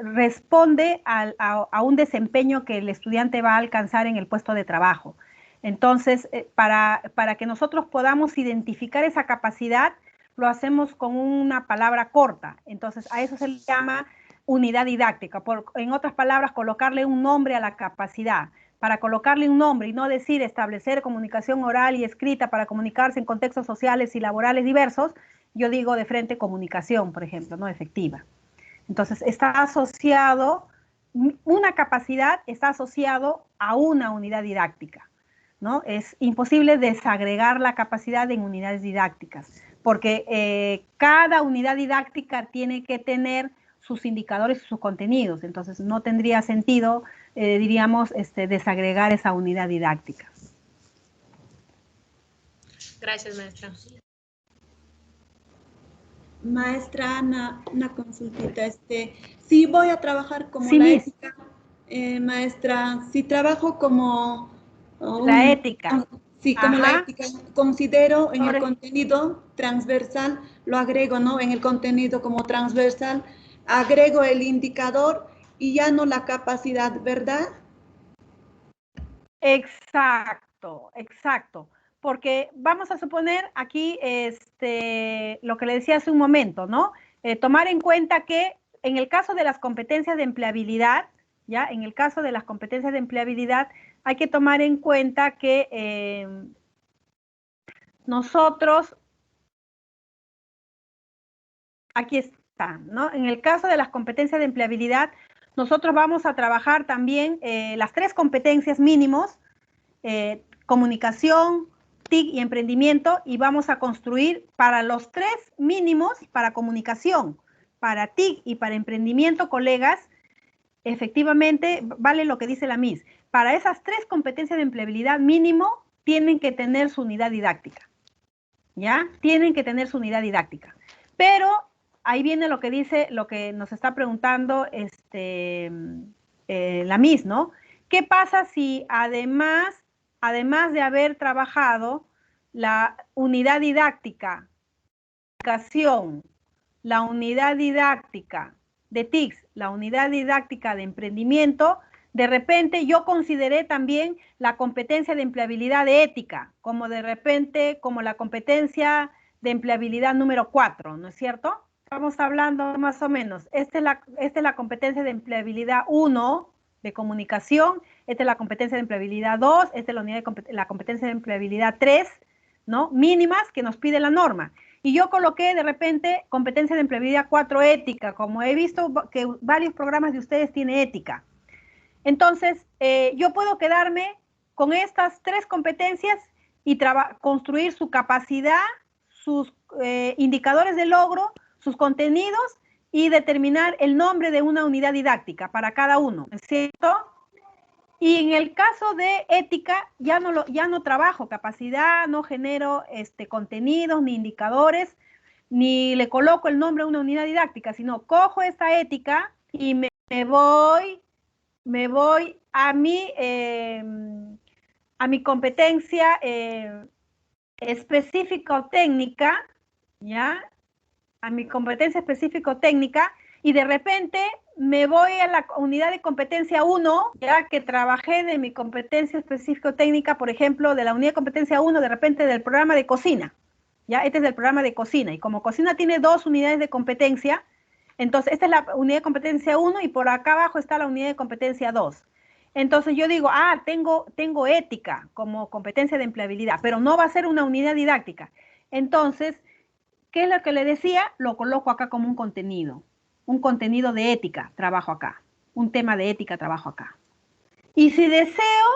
responde a un desempeño que el estudiante va a alcanzar en el puesto de trabajo. Entonces, para que nosotros podamos identificar esa capacidad, lo hacemos con una palabra corta. Entonces, a eso se le llama unidad didáctica. En otras palabras, colocarle un nombre a la capacidad. Para colocarle un nombre y no decir establecer comunicación oral y escrita para comunicarse en contextos sociales y laborales diversos, yo digo de frente comunicación, por ejemplo, no efectiva. Entonces, está asociado, una capacidad está asociado a una unidad didáctica, ¿no? Es imposible desagregar la capacidad en unidades didácticas, porque cada unidad didáctica tiene que tener sus indicadores y sus contenidos, entonces no tendría sentido, diríamos, desagregar esa unidad didáctica. Gracias, maestra. Maestra Ana, una consultita. Si voy a trabajar como Sí, la Miss. ética, maestra, si trabajo como La ética. Sí, como la Ajá. ética, considero en el Sobre- contenido transversal, lo agrego, ¿no? En el contenido como transversal, agrego el indicador y ya no la capacidad, ¿verdad? Exacto, exacto. Porque vamos a suponer aquí lo que le decía hace un momento, ¿no? Tomar en cuenta que en el caso de las competencias de empleabilidad, ¿ya? En el caso de las competencias de empleabilidad, hay que tomar en cuenta que nosotros, aquí está, ¿no? En el caso de las competencias de empleabilidad, nosotros vamos a trabajar también las 3 competencias mínimos, comunicación, TIC y emprendimiento, y vamos a construir para los 3 mínimos, para comunicación, para TIC y para emprendimiento, colegas, efectivamente, vale lo que dice la MIS, para esas 3 competencias de empleabilidad mínimo, tienen que tener su unidad didáctica, ¿ya? Tienen que tener su unidad didáctica. Pero ahí viene lo que dice, lo que nos está preguntando la MIS, ¿no? ¿Qué pasa si además de haber trabajado la unidad didáctica, la unidad didáctica de TICS, la unidad didáctica de emprendimiento, de repente yo consideré también la competencia de empleabilidad de ética, como de repente, como la competencia de empleabilidad número 4, ¿no es cierto? Estamos hablando más o menos, esta es la competencia de empleabilidad 1 de comunicación, esta es la competencia de empleabilidad 2, esta es la competencia de empleabilidad 3, ¿no? Mínimas que nos pide la norma. Y yo coloqué de repente competencia de empleabilidad 4 ética, como he visto que varios programas de ustedes tienen ética. Entonces, yo puedo quedarme con estas 3 competencias y construir su capacidad, sus indicadores de logro, sus contenidos y determinar el nombre de una unidad didáctica para cada uno, ¿es cierto? Y en el caso de ética, ya no trabajo capacidad, no genero contenidos ni indicadores, ni le coloco el nombre a una unidad didáctica, sino cojo esta ética y me voy a mi competencia específico-técnica, ¿ya? A mi competencia específico-técnica, y de repente me voy a la unidad de competencia 1, ya que trabajé de mi competencia específico-técnica, por ejemplo, de la unidad de competencia 1, de repente del programa de cocina, ya, este es del programa de cocina, y como cocina tiene 2 unidades de competencia, entonces esta es la unidad de competencia 1 y por acá abajo está la unidad de competencia 2. Entonces yo digo, tengo ética como competencia de empleabilidad, pero no va a ser una unidad didáctica. Entonces, ¿qué es lo que le decía? Lo coloco acá como un contenido de ética, trabajo acá, un tema de ética, trabajo acá. Y si deseo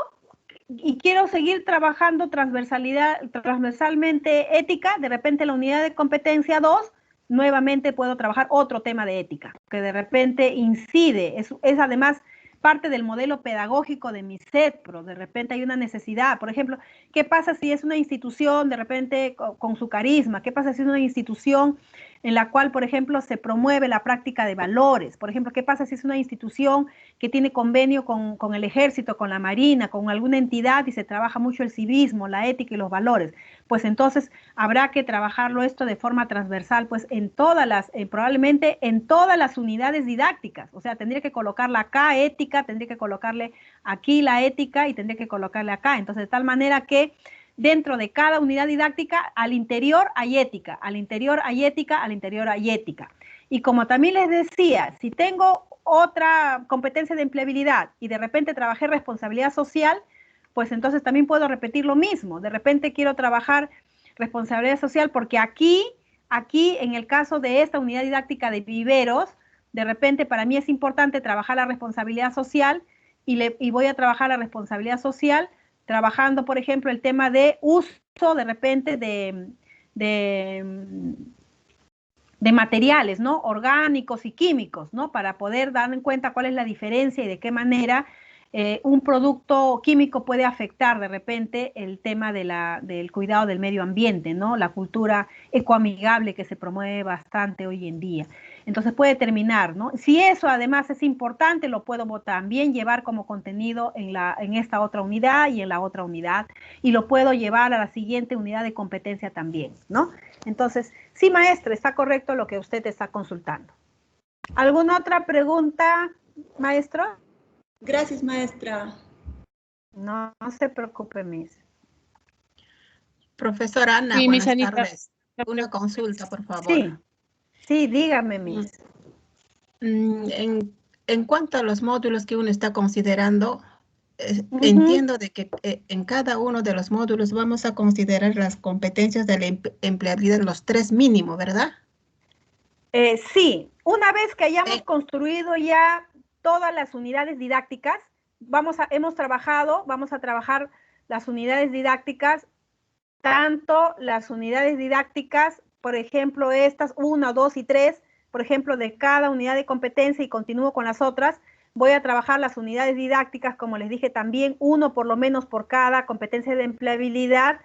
y quiero seguir trabajando transversalmente ética, de repente la unidad de competencia 2, nuevamente puedo trabajar otro tema de ética, que de repente incide, es además parte del modelo pedagógico de mi CETPRO, de repente hay una necesidad, por ejemplo, ¿qué pasa si es una institución de repente con su carisma? ¿Qué pasa si es una institución en la cual, por ejemplo, se promueve la práctica de valores. Por ejemplo, ¿qué pasa si es una institución que tiene convenio con el ejército, con la marina, con alguna entidad y se trabaja mucho el civismo, la ética y los valores? Pues entonces habrá que trabajarlo esto de forma transversal, pues en todas las, probablemente en todas las unidades didácticas. O sea, tendría que colocarla acá ética, tendría que colocarle aquí la ética y tendría que colocarle acá. Entonces, de tal manera que dentro de cada unidad didáctica, al interior hay ética, al interior hay ética, al interior hay ética. Y como también les decía, si tengo otra competencia de empleabilidad y de repente trabajé responsabilidad social, pues entonces también puedo repetir lo mismo. De repente quiero trabajar responsabilidad social porque aquí en el caso de esta unidad didáctica de viveros, de repente para mí es importante trabajar la responsabilidad social y voy a trabajar la responsabilidad social trabajando, por ejemplo, el tema de uso de repente de materiales, ¿no? Orgánicos y químicos, ¿no? Para poder dar en cuenta cuál es la diferencia y de qué manera un producto químico puede afectar de repente el tema del cuidado del medio ambiente, ¿no? La cultura ecoamigable que se promueve bastante hoy en día. Entonces puede terminar, ¿no? Si eso además es importante, lo puedo también llevar como contenido en esta otra unidad y en la otra unidad, y lo puedo llevar a la siguiente unidad de competencia también, ¿no? Entonces, sí, maestra, está correcto lo que usted está consultando. ¿Alguna otra pregunta, maestro? Gracias, maestra. No se preocupe, Miss. Profesora Ana, Sí, buenas Miss Anita. tardes. Una consulta, por favor. Sí, dígame, Miss. En cuanto a los módulos que uno está considerando, entiendo de que en cada uno de los módulos vamos a considerar las competencias de la empleabilidad, los 3 mínimos, ¿verdad? Sí, una vez que hayamos construido ya todas las unidades didácticas, vamos a trabajar las unidades didácticas, tanto las unidades didácticas, por ejemplo, estas 1, 2 y 3, por ejemplo, de cada unidad de competencia y continúo con las otras, voy a trabajar las unidades didácticas, como les dije también, uno por lo menos por cada competencia de empleabilidad.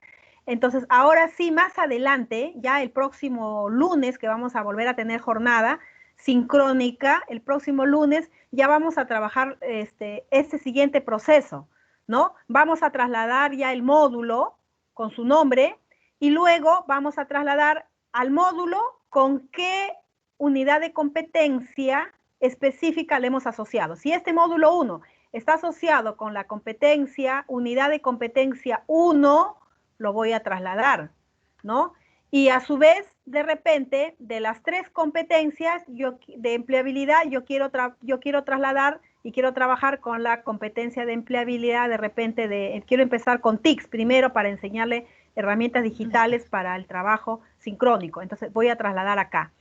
Entonces, ahora sí, más adelante, ya el próximo lunes, que vamos a volver a tener jornada sincrónica, el próximo lunes ya vamos a trabajar este siguiente proceso, ¿no? Vamos a trasladar ya el módulo con su nombre y luego vamos a trasladar al módulo con qué unidad de competencia específica le hemos asociado. Si este módulo 1 está asociado con la competencia, unidad de competencia 1, lo voy a trasladar, ¿no? Y a su vez, de repente, de las 3 competencias de empleabilidad, yo quiero trasladar y quiero trabajar con la competencia de empleabilidad, de repente, quiero empezar con TICS primero para enseñarle herramientas digitales para el trabajo sincrónico. Entonces, voy a trasladar acá.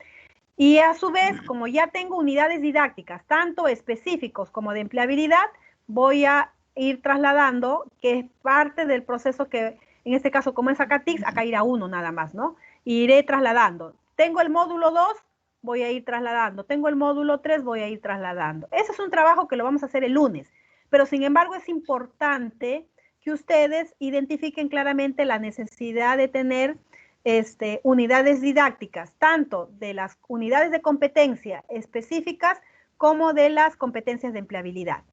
Y a su vez, como ya tengo unidades didácticas, tanto específicos como de empleabilidad, voy a ir trasladando, que es parte del proceso que, en este caso, como es acá TICS, acá irá 1 nada más, ¿no? Y iré trasladando. Tengo el módulo 2, voy a ir trasladando. Tengo el módulo 3, voy a ir trasladando. Ese es un trabajo que lo vamos a hacer el lunes. Pero, sin embargo, es importante que ustedes identifiquen claramente la necesidad de tener unidades didácticas, tanto de las unidades de competencia específicas como de las competencias de empleabilidad.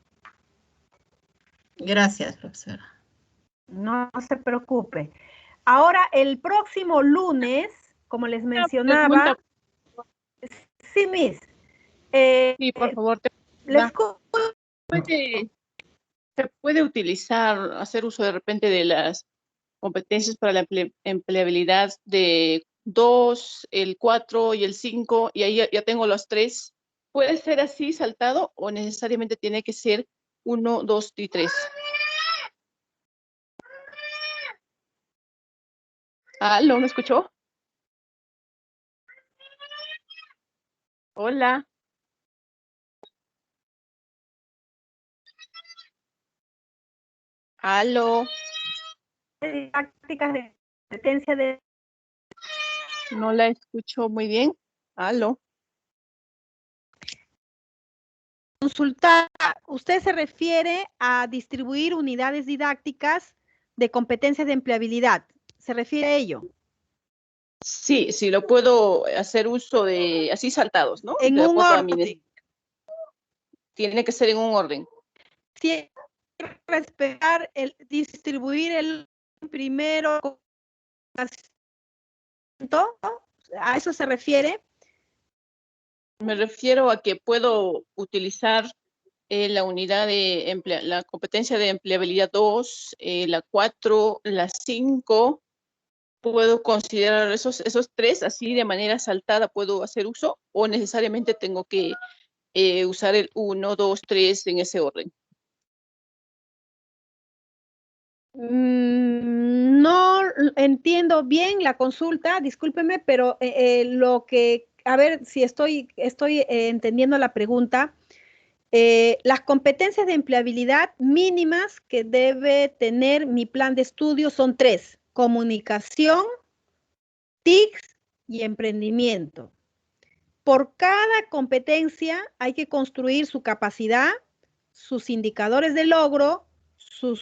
Gracias, profesora. No se preocupe. Ahora, el próximo lunes, como les mencionaba... Sí, Miss. Sí, por favor. ¿Se puede utilizar, hacer uso de repente de las competencias para la empleabilidad de 2, el 4 y el 5, y ahí ya tengo los 3? ¿Puede ser así saltado o necesariamente tiene que ser 1, 2 y 3? ¿Aló, me escuchó? Hola. ¿Aló? Prácticas de competencia de... No la escucho muy bien. ¿Aló? Consultar, usted se refiere a distribuir unidades didácticas de competencias de empleabilidad. ¿Se refiere a ello? Sí, sí, lo puedo hacer uso de así saltados, ¿no? En De un acuerdo a mi orden. tiene que ser en un orden. Sí, respetar distribuir el primero, ¿a eso se refiere? Me refiero a que puedo utilizar la unidad de la competencia de empleabilidad 2, la 4, la 5. ¿Puedo considerar esos 3 así de manera saltada? ¿Puedo hacer uso o necesariamente tengo que usar el 1, 2, 3 en ese orden? No entiendo bien la consulta, discúlpeme, pero lo que, a ver si estoy entendiendo la pregunta. Las competencias de empleabilidad mínimas que debe tener mi plan de estudio son 3: comunicación, TICS y emprendimiento. Por cada competencia hay que construir su capacidad, sus indicadores de logro, sus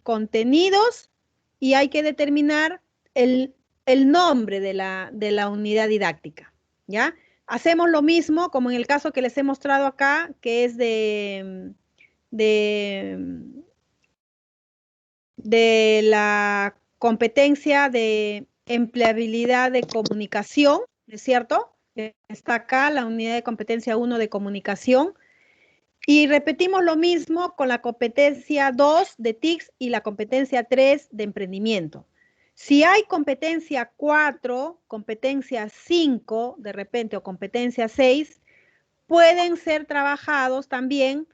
contenidos, y hay que determinar el nombre de la unidad didáctica, ¿ya? Hacemos lo mismo como en el caso que les he mostrado acá, que es de la competencia de empleabilidad de comunicación, ¿es cierto? Está acá la unidad de competencia 1 de comunicación. Y repetimos lo mismo con la competencia 2 de TICS y la competencia 3 de emprendimiento. Si hay competencia 4, competencia 5 de repente o competencia 6, pueden ser trabajados también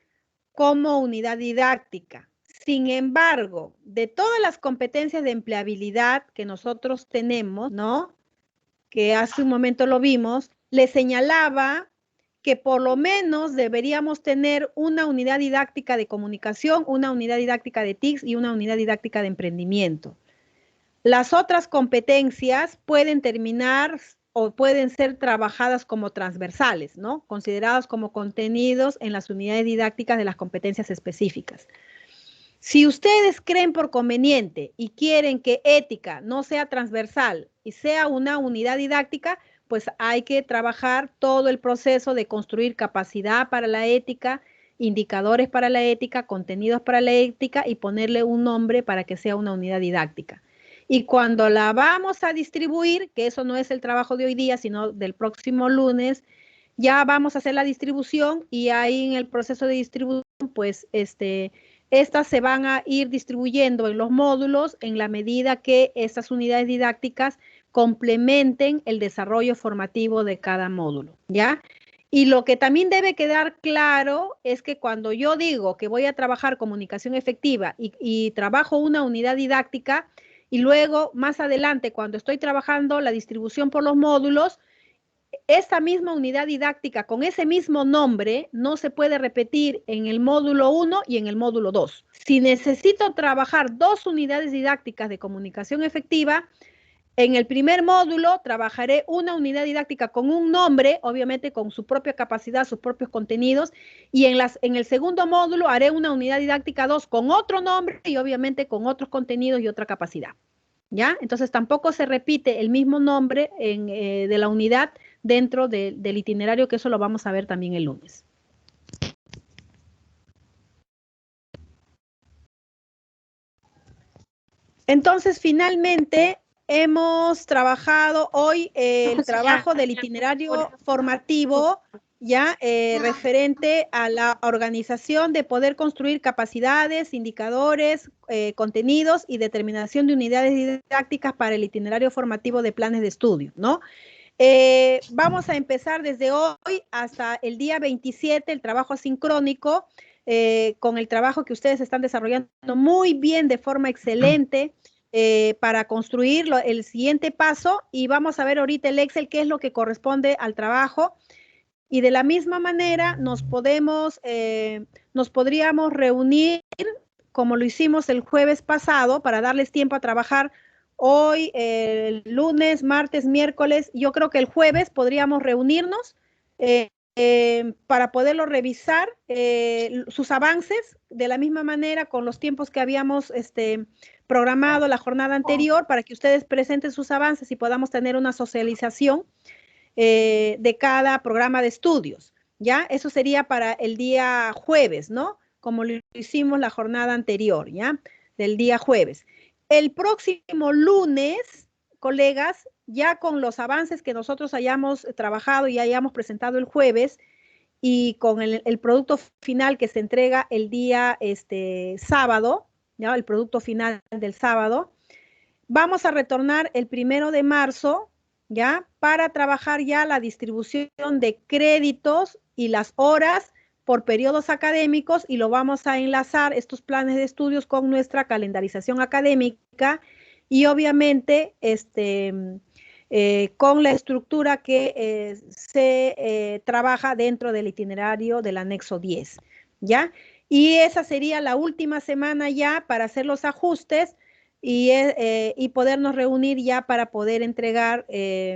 como unidad didáctica. Sin embargo, de todas las competencias de empleabilidad que nosotros tenemos, ¿no? Que hace un momento lo vimos, le señalaba que por lo menos deberíamos tener una unidad didáctica de comunicación, una unidad didáctica de TICS y una unidad didáctica de emprendimiento. Las otras competencias pueden terminar o pueden ser trabajadas como transversales, ¿no? Consideradas como contenidos en las unidades didácticas de las competencias específicas. Si ustedes creen por conveniente y quieren que ética no sea transversal y sea una unidad didáctica, pues hay que trabajar todo el proceso de construir capacidad para la ética, indicadores para la ética, contenidos para la ética y ponerle un nombre para que sea una unidad didáctica. Y cuando la vamos a distribuir, que eso no es el trabajo de hoy día, sino del próximo lunes, ya vamos a hacer la distribución y ahí en el proceso de distribución, pues estas se van a ir distribuyendo en los módulos en la medida que estas unidades didácticas complementen el desarrollo formativo de cada módulo, ¿ya? Y lo que también debe quedar claro es que cuando yo digo que voy a trabajar comunicación efectiva y trabajo una unidad didáctica, y luego más adelante cuando estoy trabajando la distribución por los módulos, esta misma unidad didáctica con ese mismo nombre no se puede repetir en el módulo 1 y en el módulo 2. Si necesito trabajar 2 unidades didácticas de comunicación efectiva, en el primer módulo trabajaré una unidad didáctica con un nombre, obviamente con su propia capacidad, sus propios contenidos, y en el segundo módulo haré una unidad didáctica 2 con otro nombre y obviamente con otros contenidos y otra capacidad, ¿ya? Entonces tampoco se repite el mismo nombre de la unidad dentro del itinerario, que eso lo vamos a ver también el lunes. Entonces, finalmente, hemos trabajado hoy el trabajo del itinerario formativo, ya referente a la organización de poder construir capacidades, indicadores, contenidos y determinación de unidades didácticas para el itinerario formativo de planes de estudio, ¿no? Vamos a empezar desde hoy hasta el día 27, el trabajo asincrónico, con el trabajo que ustedes están desarrollando muy bien, de forma excelente, para construir el siguiente paso, y vamos a ver ahorita el Excel, qué es lo que corresponde al trabajo, y de la misma manera nos podríamos reunir como lo hicimos el jueves pasado para darles tiempo a trabajar hoy, el lunes, martes, miércoles. Yo creo que el jueves podríamos reunirnos para poderlo revisar, sus avances, de la misma manera con los tiempos que habíamos programado la jornada anterior, para que ustedes presenten sus avances y podamos tener una socialización de cada programa de estudios, ¿ya? Eso sería para el día jueves, ¿no? Como lo hicimos la jornada anterior, ¿ya? Del día jueves. El próximo lunes, colegas, ya con los avances que nosotros hayamos trabajado y hayamos presentado el jueves y con el producto final que se entrega el día sábado, ¿ya? El producto final del sábado, vamos a retornar el 1 de marzo, ¿ya? Para trabajar ya la distribución de créditos y las horas por periodos académicos, y lo vamos a enlazar estos planes de estudios con nuestra calendarización académica y obviamente con la estructura que se trabaja dentro del itinerario del anexo 10, ¿ya? Y esa sería la última semana ya para hacer los ajustes y podernos reunir ya para poder entregar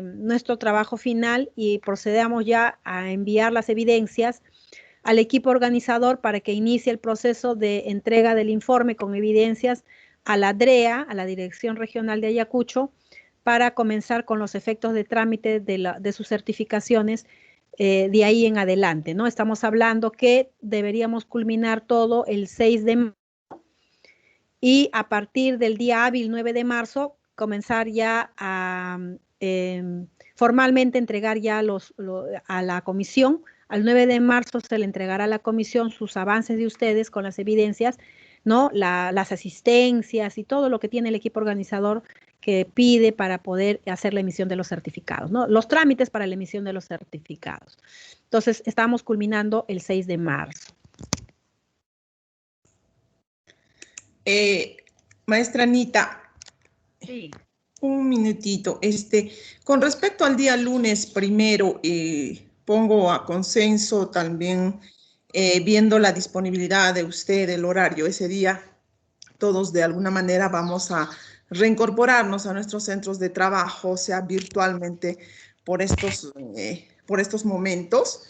nuestro trabajo final, y procedamos ya a enviar las evidencias al equipo organizador para que inicie el proceso de entrega del informe con evidencias a la DREA, a la Dirección Regional de Ayacucho, para comenzar con los efectos de trámite de sus certificaciones de ahí en adelante, ¿no? Estamos hablando que deberíamos culminar todo el 6 de marzo y a partir del día hábil 9 de marzo comenzar ya a formalmente entregar ya a la comisión. Al 9 de marzo se le entregará a la comisión sus avances de ustedes con las evidencias, ¿no? Las asistencias y todo lo que tiene el equipo organizador que pide para poder hacer la emisión de los certificados, ¿no? Los trámites para la emisión de los certificados. Entonces, estamos culminando el 6 de marzo. Maestra Anita. Sí. Un minutito. Con respecto al día lunes primero, pongo a consenso también, viendo la disponibilidad de usted, el horario, ese día todos de alguna manera vamos a reincorporarnos a nuestros centros de trabajo, sea virtualmente por estos momentos.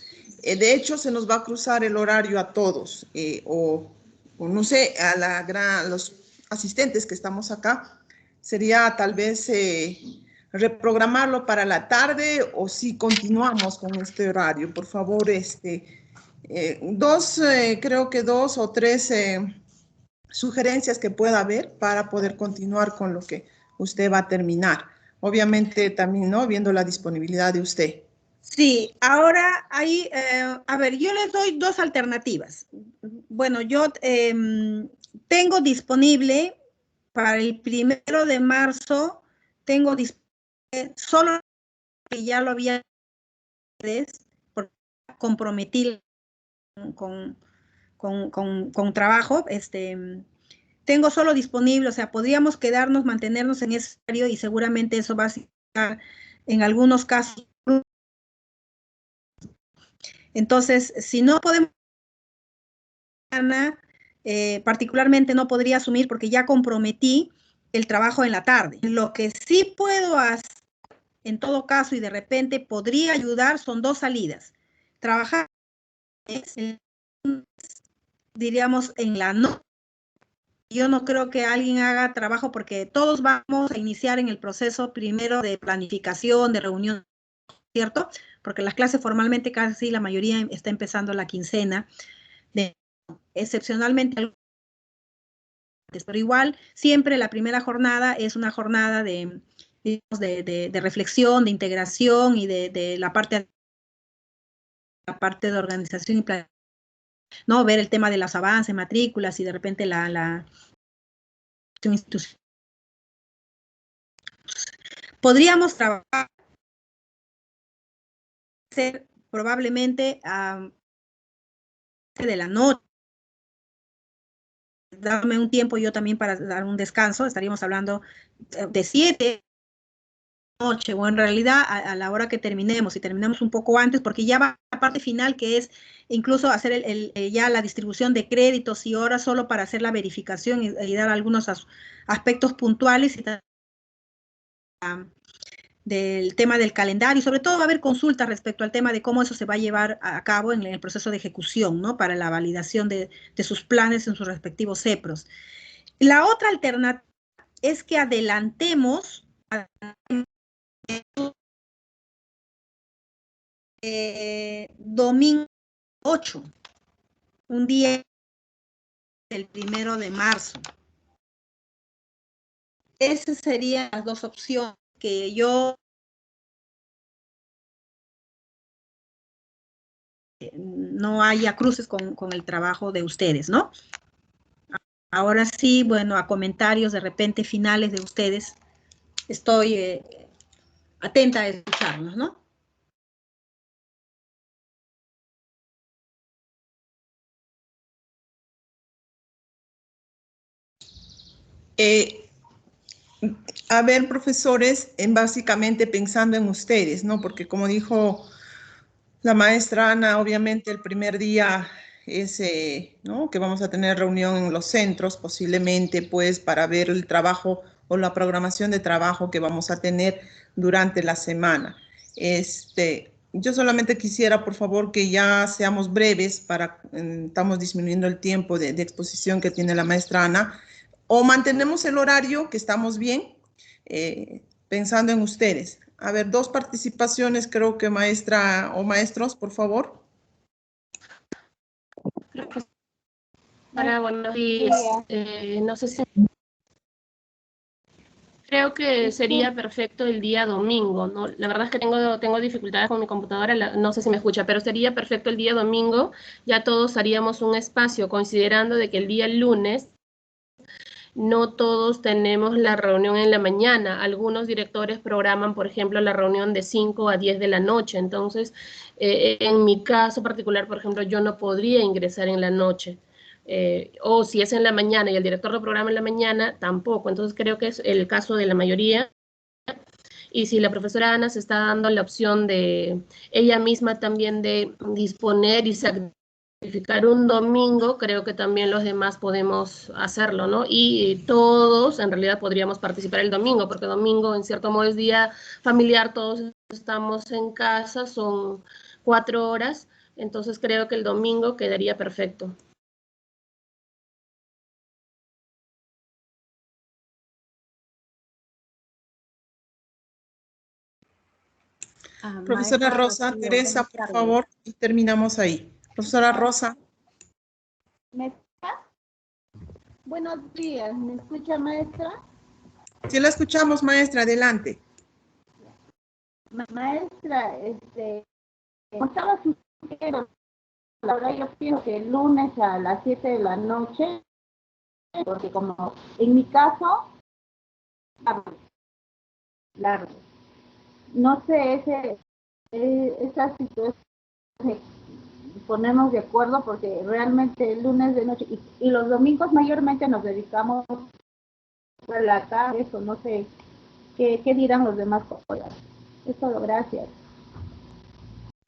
De hecho, se nos va a cruzar el horario a todos, o no sé, a los asistentes que estamos acá, sería tal vez reprogramarlo para la tarde, o si continuamos con este horario. Por favor, creo que 2 o 3 sugerencias que pueda haber para poder continuar con lo que usted va a terminar. Obviamente también, ¿no? Viendo la disponibilidad de usted. Sí, ahora hay, a ver, yo les doy 2 alternativas. Bueno, yo tengo disponible para el 1 de marzo, tengo disponible solo que ya lo había porque comprometí con trabajo, tengo solo disponible, o sea, podríamos quedarnos, mantenernos en ese horario, y seguramente eso va a ser en algunos casos. Entonces, si no podemos, particularmente no podría asumir porque ya comprometí el trabajo en la tarde. Lo que sí puedo hacer, en todo caso, y de repente podría ayudar, son 2 salidas. Trabajar, diríamos, en la noche. Yo no creo que alguien haga trabajo porque todos vamos a iniciar en el proceso primero de planificación, de reunión, ¿cierto? Porque las clases formalmente casi la mayoría está empezando la quincena, excepcionalmente, pero igual siempre la primera jornada es una jornada de reflexión, de integración y de la parte de organización y planificación, ¿no? Ver el tema de los avances, matrículas y de repente la institución. Podríamos trabajar probablemente de la noche, darme un tiempo yo también para dar un descanso. Estaríamos hablando de 7 noche, o en realidad a la hora que terminemos, y terminamos un poco antes, porque ya va la parte final, que es incluso hacer ya la distribución de créditos y horas solo para hacer la verificación y dar algunos aspectos puntuales, y del tema del calendario, y sobre todo va a haber consultas respecto al tema de cómo eso se va a llevar a cabo en el proceso de ejecución, ¿no? Para la validación de sus planes en sus respectivos CEPROS. La otra alternativa es que adelantemos domingo 8, un día del 1 de marzo. Esas serían las dos opciones que yo no haya cruces con el trabajo de ustedes, ¿no? Ahora sí, bueno, a comentarios de repente finales de ustedes, estoy atenta a escucharlos, ¿no? A ver, profesores, básicamente pensando en ustedes, ¿no? Porque como dijo la maestra Ana, obviamente el primer día es, ¿no? Que vamos a tener reunión en los centros, posiblemente, pues, para ver el trabajo o la programación de trabajo que vamos a tener durante la semana. Yo solamente quisiera, por favor, que ya seamos breves estamos disminuyendo el tiempo de exposición que tiene la maestra Ana, o mantenemos el horario, que estamos bien, pensando en ustedes. A ver, 2 participaciones, creo que maestra o maestros, por favor. Hola, buenos días. No sé si... Creo que sería perfecto el día domingo, ¿no? La verdad es que tengo dificultades con mi computadora, no sé si me escucha, pero sería perfecto el día domingo. Ya todos haríamos un espacio, considerando de que el día lunes no todos tenemos la reunión en la mañana. Algunos directores programan, por ejemplo, la reunión de 5 a 10 de la noche. Entonces, en mi caso particular, por ejemplo, yo no podría ingresar en la noche. O si es en la mañana y el director lo programa en la mañana, tampoco. Entonces, creo que es el caso de la mayoría. Y si la profesora Ana se está dando la opción de ella misma también de disponer y sacrificar un domingo, creo que también los demás podemos hacerlo, ¿no? Y todos en realidad podríamos participar el domingo, porque domingo en cierto modo es día familiar, todos estamos en casa, son 4 horas, entonces creo que el domingo quedaría perfecto. Profesora Rosa, Teresa, por favor, y terminamos ahí. Profesora Rosa. Buenos días, ¿me escucha, maestra? Sí, la escuchamos, maestra, adelante. Maestra, como estaba sugiriendo, la verdad yo pienso que el lunes a las 7 de la noche, porque como en mi caso, largo. No sé, esa situación ponernos de acuerdo porque realmente el lunes de noche y los domingos mayormente nos dedicamos a relatar eso, no sé qué dirán los demás colegas. Es todo, gracias.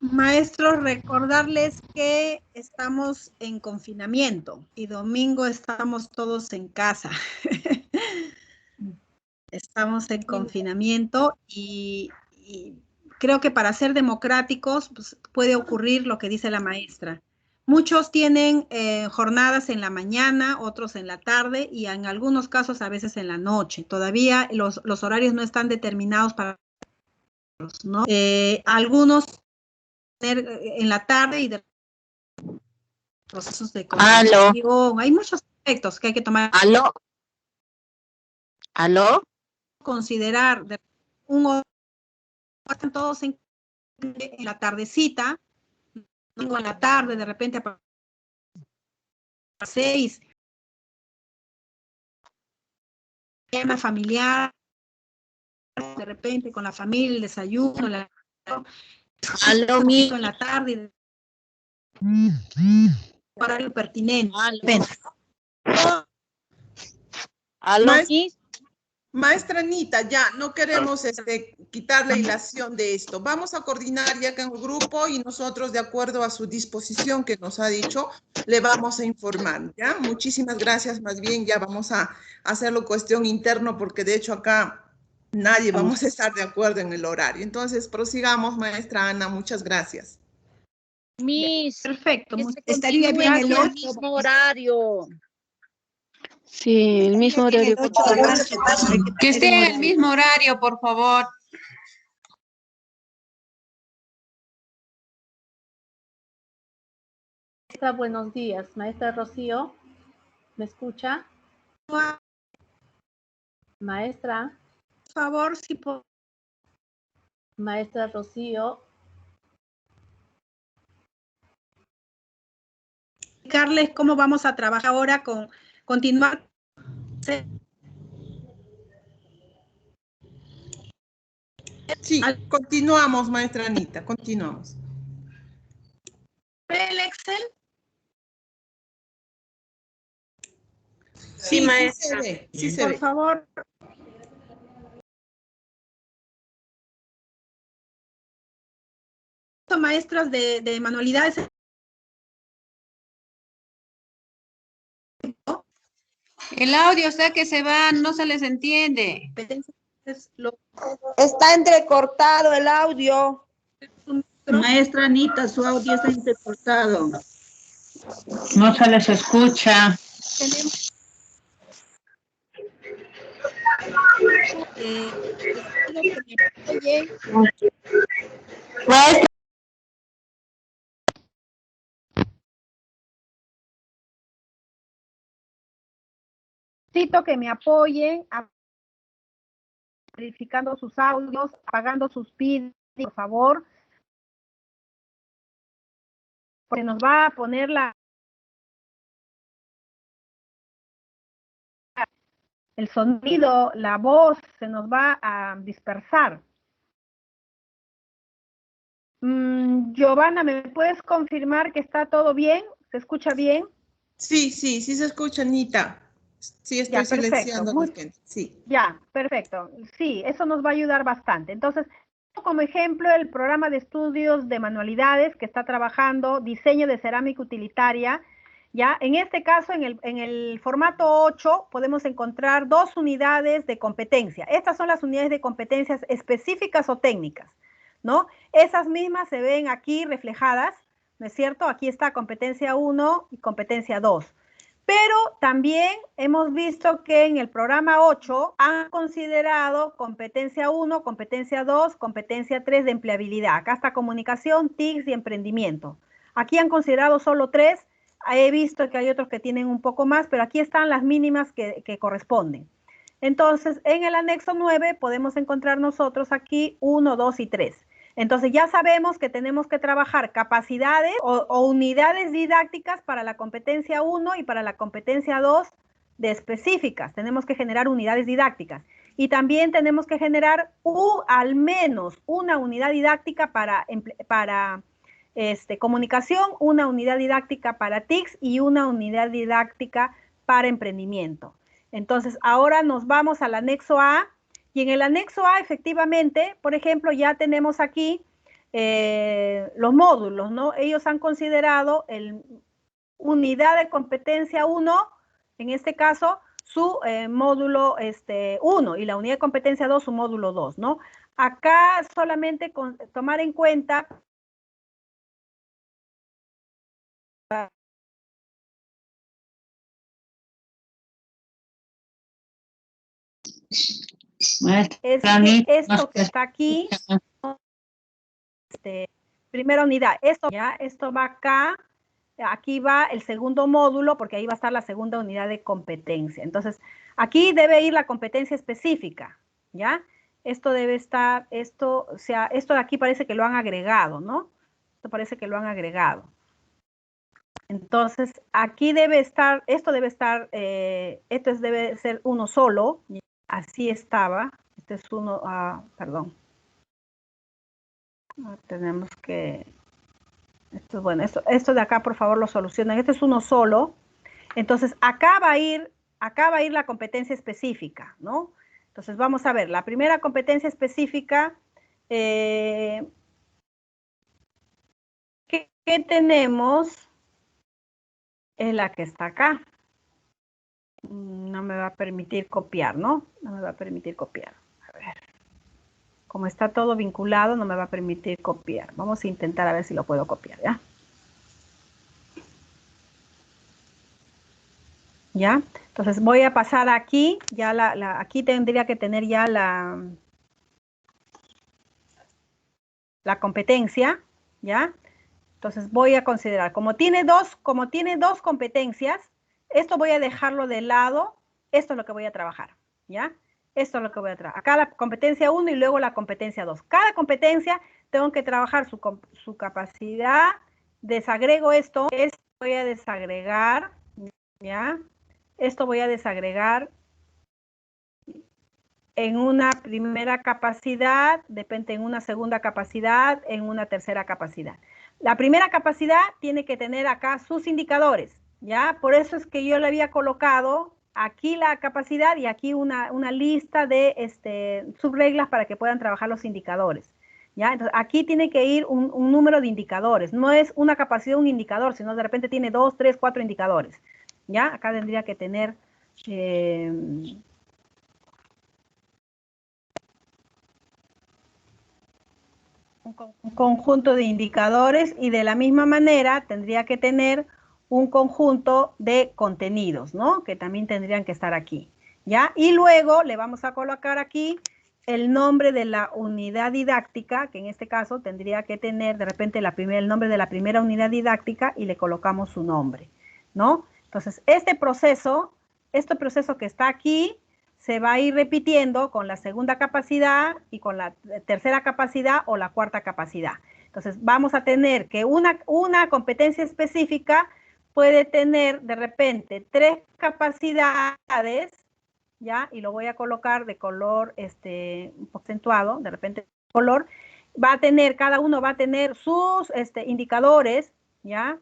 Maestros, recordarles que estamos en confinamiento y domingo estamos todos en casa. Estamos en confinamiento y creo que para ser democráticos pues, puede ocurrir lo que dice la maestra. Muchos tienen jornadas en la mañana, otros en la tarde y en algunos casos a veces en la noche. Todavía los horarios no están determinados para los, ¿no? Algunos en la tarde y de procesos de concentración. Hay muchos aspectos que hay que tomar. ¿Aló? Considerar un están todos en la tardecita, domingo en la tarde, de repente a las 6, tema familiar, de repente con la familia, el desayuno, en la tarde, horario pertinente. Maestra Anita, ya no queremos quitar la hilación de esto. Vamos a coordinar ya con el grupo y nosotros, de acuerdo a su disposición que nos ha dicho, le vamos a informar, ¿ya? Muchísimas gracias, más bien ya vamos a hacerlo cuestión interno porque de hecho acá nadie vamos a estar de acuerdo en el horario. Entonces, prosigamos, maestra Ana, muchas gracias. Miss, perfecto. estaría bien el mismo horario. Sí, el mismo horario. Que esté en el mismo horario, por favor. Maestra, buenos días. Maestra Rocío, ¿me escucha? Maestra. Por favor, si puedo. Maestra Rocío. Explicarles cómo vamos a trabajar ahora con continuar. Sí, continuamos, maestra Anita, continuamos. ¿El Excel? Sí, maestra. Sí se Por ve. favor. Maestras de manualidades. El audio está que se va, no se les entiende. Está entrecortado el audio. Maestra Anita, su audio está entrecortado. No se les escucha. Necesito que me apoyen verificando sus audios, apagando sus píxeles, por favor. Porque nos va a poner el sonido, la voz, se nos va a dispersar. Giovanna, ¿me puedes confirmar que está todo bien? ¿Se escucha bien? Sí se escucha, Anita. Sí, estoy silenciando a la gente. Sí. Ya, perfecto. Sí, eso nos va a ayudar bastante. Entonces, como ejemplo, el programa de estudios de manualidades que está trabajando, diseño de cerámica utilitaria. Ya, en este caso, en el formato 8, podemos encontrar 2 unidades de competencia. Estas son las unidades de competencias específicas o técnicas, ¿no? Esas mismas se ven aquí reflejadas, ¿no es cierto? Aquí está competencia 1 y competencia 2. Pero también hemos visto que en el programa 8 han considerado competencia 1, competencia 2, competencia 3 de empleabilidad. Acá está comunicación, TICS y emprendimiento. Aquí han considerado solo 3. He visto que hay otros que tienen un poco más, pero aquí están las mínimas que corresponden. Entonces, en el anexo 9 podemos encontrar nosotros aquí 1, 2 y 3. Entonces ya sabemos que tenemos que trabajar capacidades o unidades didácticas para la competencia 1 y para la competencia 2 de específicas. Tenemos que generar unidades didácticas. Y también tenemos que generar al menos una unidad didáctica para comunicación, una unidad didáctica para TICS y una unidad didáctica para emprendimiento. Entonces ahora nos vamos al anexo A. Y en el anexo A, efectivamente, por ejemplo, ya tenemos aquí los módulos, ¿no? Ellos han considerado unidad de competencia 1, en este caso, su módulo 1 y la unidad de competencia 2, su módulo 2, ¿no? Acá solamente tomar en cuenta es que esto que está aquí, primera unidad, esto va acá, aquí va el segundo módulo, porque ahí va a estar la segunda unidad de competencia. Entonces, aquí debe ir la competencia específica, ¿ya? Esto debe estar, esto de aquí parece que lo han agregado, ¿no? Esto parece que lo han agregado. Entonces, aquí debe estar, esto debe ser uno solo, así estaba, este es uno, perdón. Tenemos que, esto de acá, por favor, lo solucionan. Este es uno solo. Entonces, acá va a ir la competencia específica, ¿no? Entonces, vamos a ver, la primera competencia específica, ¿qué tenemos? Es la que está acá. No me va a permitir copiar, ¿no? No me va a permitir copiar. A ver. como está todo vinculado, no me va a permitir copiar. Vamos a intentar a ver si lo puedo copiar, ¿ya? ¿Ya? Entonces voy a pasar aquí, ya aquí tendría que tener ya la competencia, ¿ya? Entonces voy a considerar, como tiene dos competencias, esto voy a dejarlo de lado, esto es lo que voy a trabajar, ¿ya? Esto es lo que voy a trabajar. Acá la competencia 1 y luego la competencia 2. Cada competencia tengo que trabajar su capacidad, desagrego esto voy a desagregar, ¿ya? Esto voy a desagregar en una primera capacidad, depende en una segunda capacidad, en una tercera capacidad. La primera capacidad tiene que tener acá sus indicadores, ¿ya? Por eso es que yo le había colocado aquí la capacidad y aquí una lista de subreglas para que puedan trabajar los indicadores, ¿ya? Entonces, aquí tiene que ir un número de indicadores. No es una capacidad, un indicador, sino de repente tiene 2, 3, 4 indicadores, ¿ya? Acá tendría que tener... un conjunto de indicadores y de la misma manera tendría que tener un conjunto de contenidos, ¿no? Que también tendrían que estar aquí, ¿ya? Y luego le vamos a colocar aquí el nombre de la unidad didáctica, que en este caso tendría que tener de repente el nombre de la primera unidad didáctica y le colocamos su nombre, ¿no? Entonces, este proceso que está aquí, se va a ir repitiendo con la segunda capacidad y con la tercera capacidad o la cuarta capacidad. Entonces, vamos a tener que una competencia específica puede tener de repente 3 capacidades, ¿ya? Y lo voy a colocar de color acentuado, de repente color. Cada uno va a tener sus indicadores, ¿ya?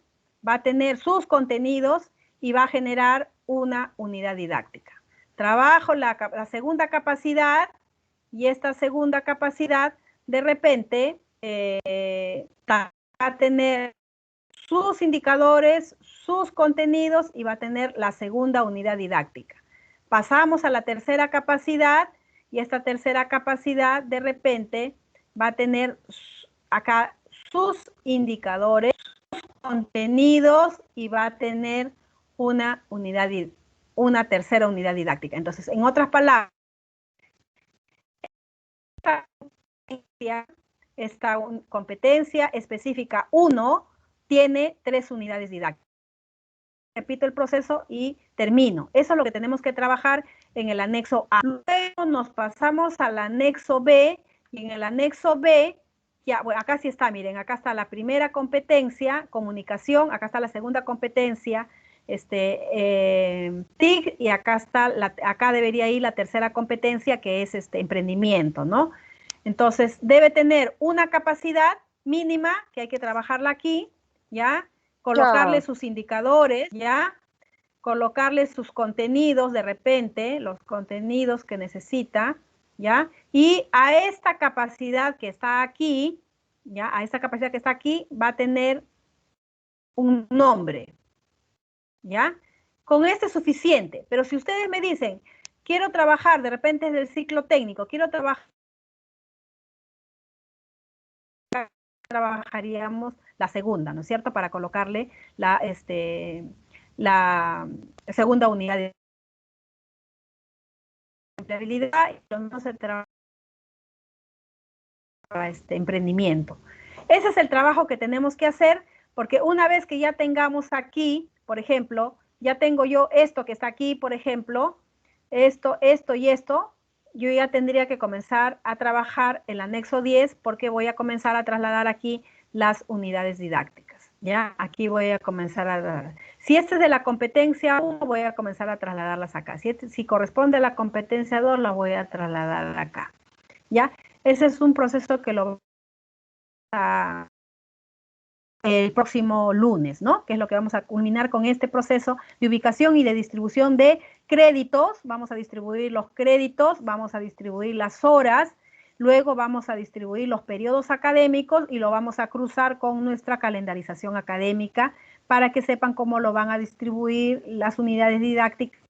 Va a tener sus contenidos y va a generar una unidad didáctica. Trabajo la segunda capacidad y esta segunda capacidad de repente va a tener sus indicadores, sus contenidos y va a tener la segunda unidad didáctica. Pasamos a la tercera capacidad y esta tercera capacidad de repente va a tener acá sus indicadores, sus contenidos y va a tener una tercera unidad didáctica. Entonces, en otras palabras, esta competencia específica 1 tiene 3 unidades didácticas. Repito el proceso y termino. Eso es lo que tenemos que trabajar en el anexo A. Luego nos pasamos al anexo B y en el anexo B, ya, bueno, acá sí está, miren, acá está la primera competencia, comunicación, acá está la segunda competencia, TIC, y acá debería ir la tercera competencia que es emprendimiento, ¿no? Entonces, debe tener una capacidad mínima que hay que trabajarla aquí, ¿ya? Colocarle sus indicadores, ¿ya? Colocarle sus contenidos de repente, los contenidos que necesita, ¿ya? Y a esta capacidad que está aquí, ¿ya? A esta capacidad que está aquí va a tener un nombre, ¿ya? Con este es suficiente, pero si ustedes me dicen, quiero trabajar de repente en el ciclo técnico, trabajaríamos la segunda, ¿no es cierto? Para colocarle la segunda unidad de empleabilidad y no se trabaja emprendimiento. Ese es el trabajo que tenemos que hacer, porque una vez que ya tengamos aquí, por ejemplo, ya tengo yo esto que está aquí, por ejemplo, esto y esto, yo ya tendría que comenzar a trabajar el anexo 10 porque voy a comenzar a trasladar aquí las unidades didácticas, ¿ya? Aquí voy a comenzar a... Si este es de la competencia 1, voy a comenzar a trasladarlas acá. Si corresponde a la competencia 2, la voy a trasladar acá, ¿ya? Ese es un proceso que lo a el próximo lunes, ¿no? Que es lo que vamos a culminar con este proceso de ubicación y de distribución de créditos. Vamos a distribuir los créditos, vamos a distribuir las horas, luego vamos a distribuir los periodos académicos y lo vamos a cruzar con nuestra calendarización académica para que sepan cómo lo van a distribuir las unidades didácticas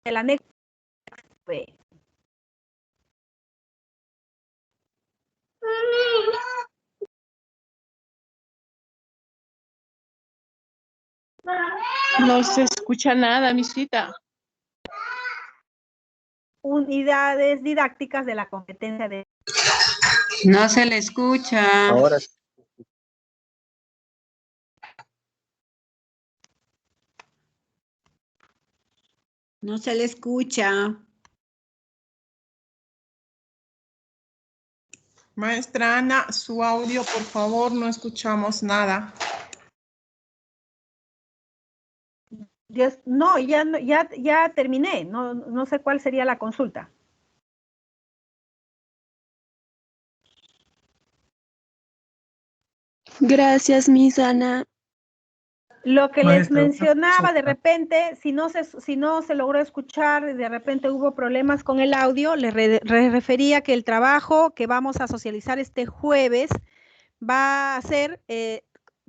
el anexo B. No se escucha nada, misita. Unidades didácticas de la competencia de... No se le escucha. Ahora No se le escucha. Maestra Ana, su audio, por favor, no escuchamos nada. No, ya terminé. No sé cuál sería la consulta. Gracias, Miss Ana. Lo que Maestra, les mencionaba, una de repente, si no se logró escuchar, de repente hubo problemas con el audio, les refería que el trabajo que vamos a socializar este jueves va a ser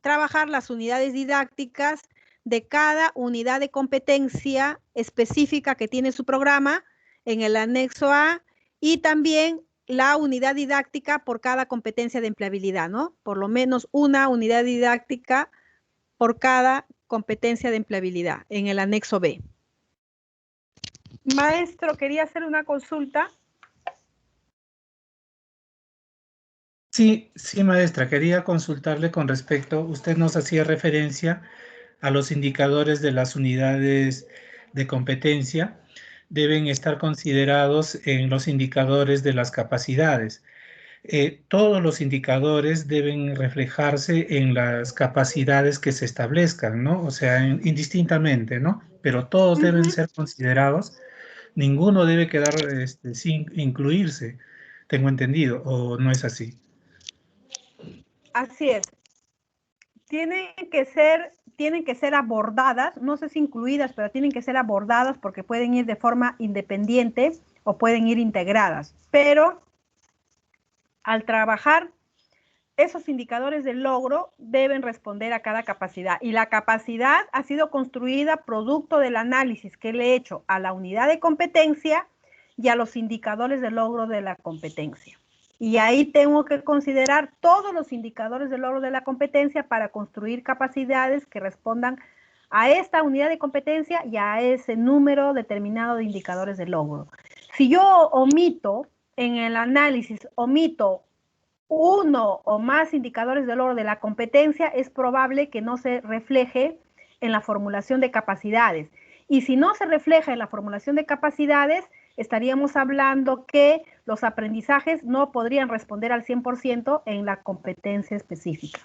trabajar las unidades didácticas de cada unidad de competencia específica que tiene su programa en el anexo A y también la unidad didáctica por cada competencia de empleabilidad, ¿no? Por lo menos una unidad didáctica por cada competencia de empleabilidad en el anexo B. Maestro, quería hacer una consulta. Sí, maestra, quería consultarle con respecto, usted nos hacía referencia a los indicadores de las unidades de competencia, deben estar considerados en los indicadores de las capacidades. Todos los indicadores deben reflejarse en las capacidades que se establezcan, ¿no? O sea, indistintamente, ¿no? Pero todos deben ser considerados, ninguno debe quedar sin incluirse, tengo entendido, ¿o no es así? Así es. Tienen que ser abordadas, no sé si incluidas, pero tienen que ser abordadas porque pueden ir de forma independiente o pueden ir integradas. Pero al trabajar, esos indicadores de logro deben responder a cada capacidad. Y la capacidad ha sido construida producto del análisis que le he hecho a la unidad de competencia y a los indicadores de logro de la competencia. Y ahí tengo que considerar todos los indicadores de logro de la competencia para construir capacidades que respondan a esta unidad de competencia y a ese número determinado de indicadores de logro. Si yo omito en el análisis, uno o más indicadores de logro de la competencia, es probable que no se refleje en la formulación de capacidades. Y si no se refleja en la formulación de capacidades, estaríamos hablando que los aprendizajes no podrían responder al 100% en la competencia específica.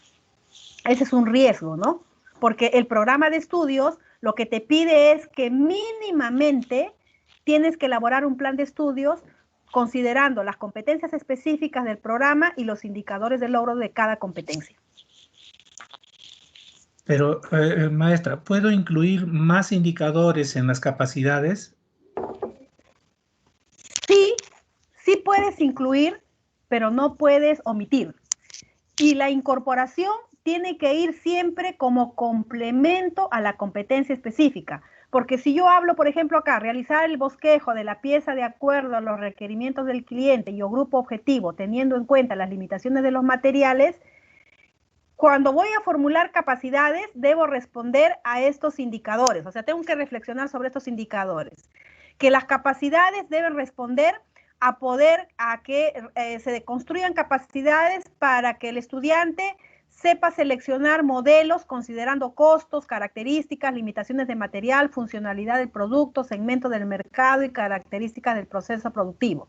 Ese es un riesgo, ¿no? Porque el programa de estudios lo que te pide es que mínimamente tienes que elaborar un plan de estudios considerando las competencias específicas del programa y los indicadores de logro de cada competencia. Pero, maestra, ¿puedo incluir más indicadores en las capacidades? Sí puedes incluir, pero no puedes omitir. Y la incorporación tiene que ir siempre como complemento a la competencia específica. Porque si yo hablo, por ejemplo, acá, realizar el bosquejo de la pieza de acuerdo a los requerimientos del cliente y o grupo objetivo, teniendo en cuenta las limitaciones de los materiales, cuando voy a formular capacidades, debo responder a estos indicadores. O sea, tengo que reflexionar sobre estos indicadores. Que las capacidades deben responder a que se construyan capacidades para que el estudiante sepa seleccionar modelos considerando costos, características, limitaciones de material, funcionalidad del producto, segmento del mercado y características del proceso productivo,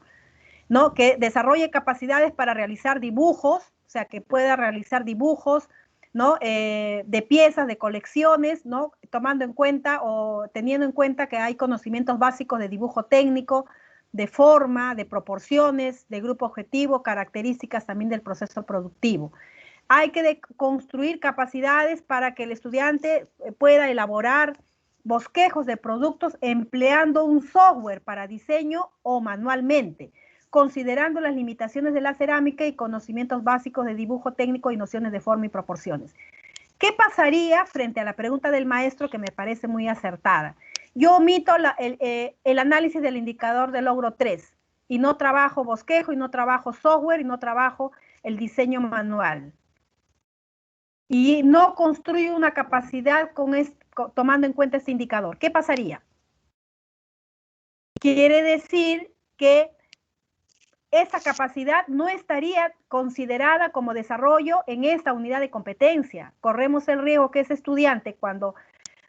¿no? Que desarrolle capacidades para realizar dibujos, o sea, que pueda realizar dibujos, ¿no? De piezas, de colecciones, ¿no? Tomando en cuenta o teniendo en cuenta que hay conocimientos básicos de dibujo técnico, de forma, de proporciones, de grupo objetivo, características también del proceso productivo. Hay que construir capacidades para que el estudiante pueda elaborar bosquejos de productos empleando un software para diseño o manualmente, considerando las limitaciones de la cerámica y conocimientos básicos de dibujo técnico y nociones de forma y proporciones. ¿Qué pasaría frente a la pregunta del maestro que me parece muy acertada? Yo omito el análisis del indicador de logro 3 y no trabajo bosquejo y no trabajo software y no trabajo el diseño manual. Y no construyo una capacidad tomando en cuenta este indicador. ¿Qué pasaría? Quiere decir que esa capacidad no estaría considerada como desarrollo en esta unidad de competencia. Corremos el riesgo que ese estudiante, cuando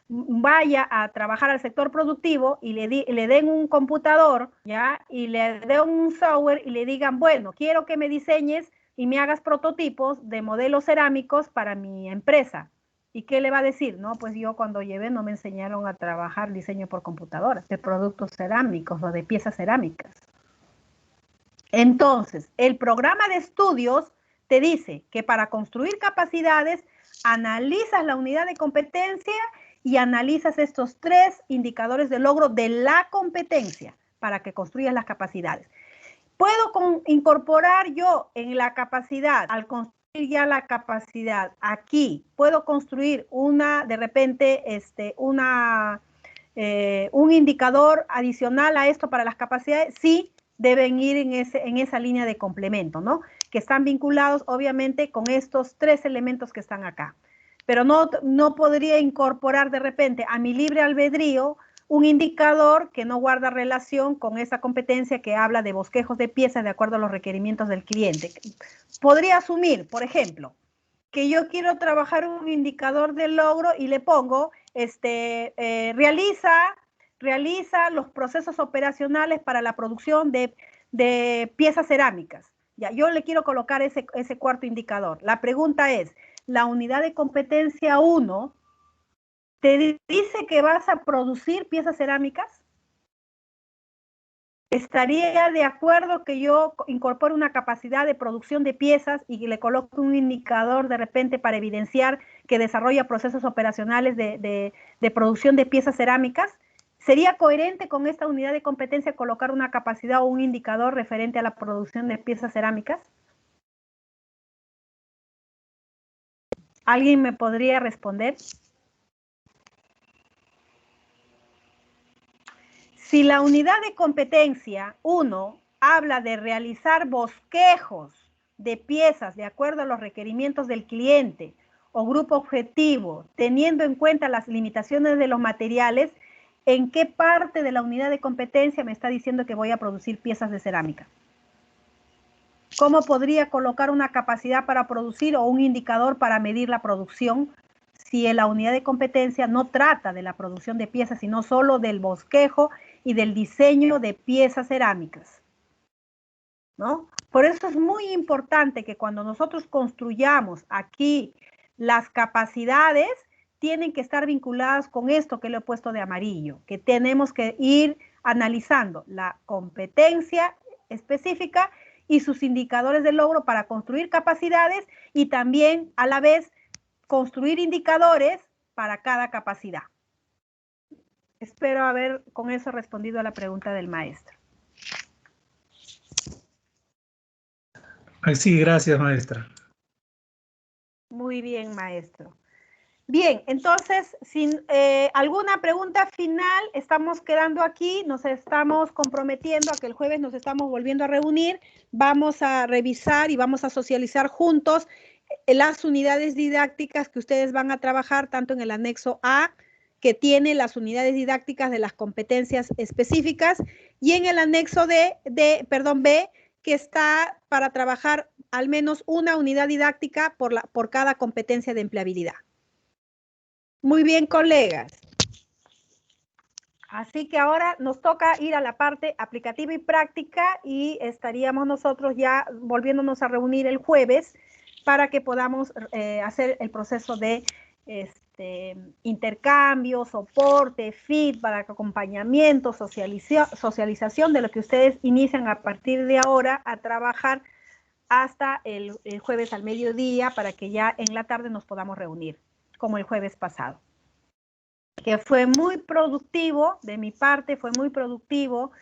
vaya a trabajar al sector productivo y le den un computador, ¿ya? Y le den un software y le digan, bueno, quiero que me diseñes y me hagas prototipos de modelos cerámicos para mi empresa. ¿Y qué le va a decir? No, pues yo cuando llevé no me enseñaron a trabajar diseño por computadora, de productos cerámicos o de piezas cerámicas. Entonces, el programa de estudios te dice que para construir capacidades, analizas la unidad de competencia y analizas estos 3 indicadores de logro de la competencia para que construyas las capacidades. ¿Puedo incorporar yo en la capacidad, al construir ya la capacidad aquí, puedo construir de repente, un indicador adicional a esto para las capacidades? Sí, deben ir en esa línea de complemento, ¿no? Que están vinculados, obviamente, con estos 3 elementos que están acá. Pero no podría incorporar de repente a mi libre albedrío un indicador que no guarda relación con esa competencia que habla de bosquejos de piezas de acuerdo a los requerimientos del cliente. Podría asumir, por ejemplo, que yo quiero trabajar un indicador de logro y le pongo, realiza los procesos operacionales para la producción de piezas cerámicas. Ya, yo le quiero colocar ese 4º indicador. La pregunta es, ¿la unidad de competencia 1 te dice que vas a producir piezas cerámicas? ¿Estaría de acuerdo que yo incorpore una capacidad de producción de piezas y le coloque un indicador de repente para evidenciar que desarrolla procesos operacionales de producción de piezas cerámicas? ¿Sería coherente con esta unidad de competencia colocar una capacidad o un indicador referente a la producción de piezas cerámicas? ¿Alguien me podría responder? Si la unidad de competencia 1 habla de realizar bosquejos de piezas de acuerdo a los requerimientos del cliente o grupo objetivo, teniendo en cuenta las limitaciones de los materiales, ¿en qué parte de la unidad de competencia me está diciendo que voy a producir piezas de cerámica? ¿Cómo podría colocar una capacidad para producir o un indicador para medir la producción si la unidad de competencia no trata de la producción de piezas, sino solo del bosquejo y del diseño de piezas cerámicas? ¿No? Por eso es muy importante que cuando nosotros construyamos aquí las capacidades, tienen que estar vinculadas con esto que le he puesto de amarillo, que tenemos que ir analizando la competencia específica y sus indicadores de logro para construir capacidades y también a la vez construir indicadores para cada capacidad. Espero haber con eso respondido a la pregunta del maestro. Sí, gracias, maestra. Muy bien, maestro. Bien, entonces, sin alguna pregunta final, estamos quedando aquí, nos estamos comprometiendo a que el jueves nos estamos volviendo a reunir, vamos a revisar y vamos a socializar juntos las unidades didácticas que ustedes van a trabajar, tanto en el anexo A, que tiene las unidades didácticas de las competencias específicas, y en el anexo B, que está para trabajar al menos una unidad didáctica por cada competencia de empleabilidad. Muy bien, colegas. Así que ahora nos toca ir a la parte aplicativa y práctica y estaríamos nosotros ya volviéndonos a reunir el jueves para que podamos hacer el proceso de intercambio, soporte, feedback, acompañamiento, socialización de lo que ustedes inician a partir de ahora a trabajar hasta el jueves al mediodía para que ya en la tarde nos podamos reunir, como el jueves pasado, que fue muy productivo, de mi parte fue muy productivo.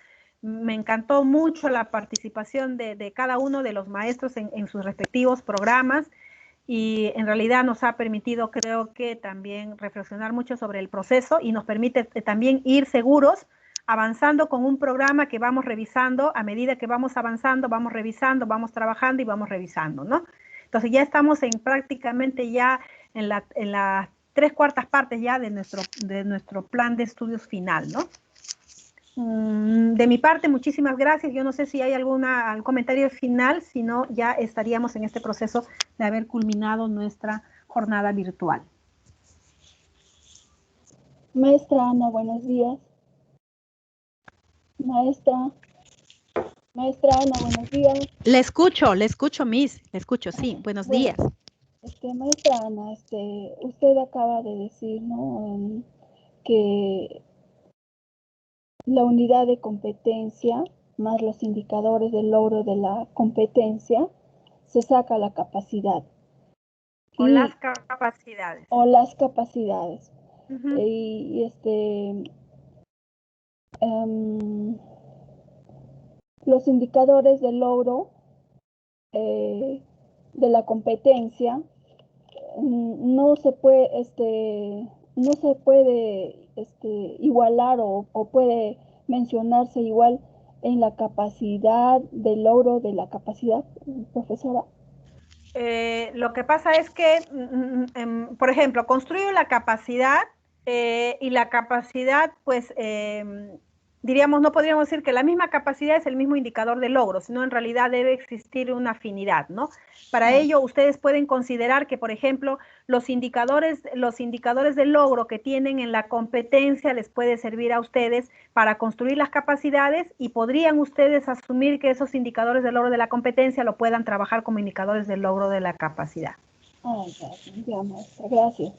Me encantó mucho la participación de cada uno de los maestros en sus respectivos programas y en realidad nos ha permitido, creo que también reflexionar mucho sobre el proceso y nos permite también ir seguros, avanzando con un programa que vamos revisando, a medida que vamos avanzando, vamos revisando, vamos trabajando y vamos revisando, ¿no? Entonces ya estamos en prácticamente ya en las 3/4 partes ya de nuestro plan de estudios final, ¿no? De mi parte, muchísimas gracias. Yo no sé si hay algún comentario final, si no, ya estaríamos en este proceso de haber culminado nuestra jornada virtual. Maestra Ana, buenos días. Maestra Ana, buenos días. Le escucho, Miss, le escucho, sí, buenos días. Maestra Ana, usted acaba de decir, ¿no? Que la unidad de competencia más los indicadores del logro de la competencia se saca la capacidad. O las capacidades. O las capacidades. Los indicadores del logro de la competencia no se puede igualar o puede mencionarse igual en la capacidad del logro de la capacidad, profesora. Lo que pasa es que, por ejemplo, construyo la capacidad y la capacidad, pues, diríamos, no podríamos decir que la misma capacidad es el mismo indicador de logro, sino en realidad debe existir una afinidad, ¿no? Para ello, ustedes pueden considerar que, por ejemplo, los indicadores de logro que tienen en la competencia les puede servir a ustedes para construir las capacidades y podrían ustedes asumir que esos indicadores de logro de la competencia lo puedan trabajar como indicadores de logro de la capacidad. Ya, maestra, gracias.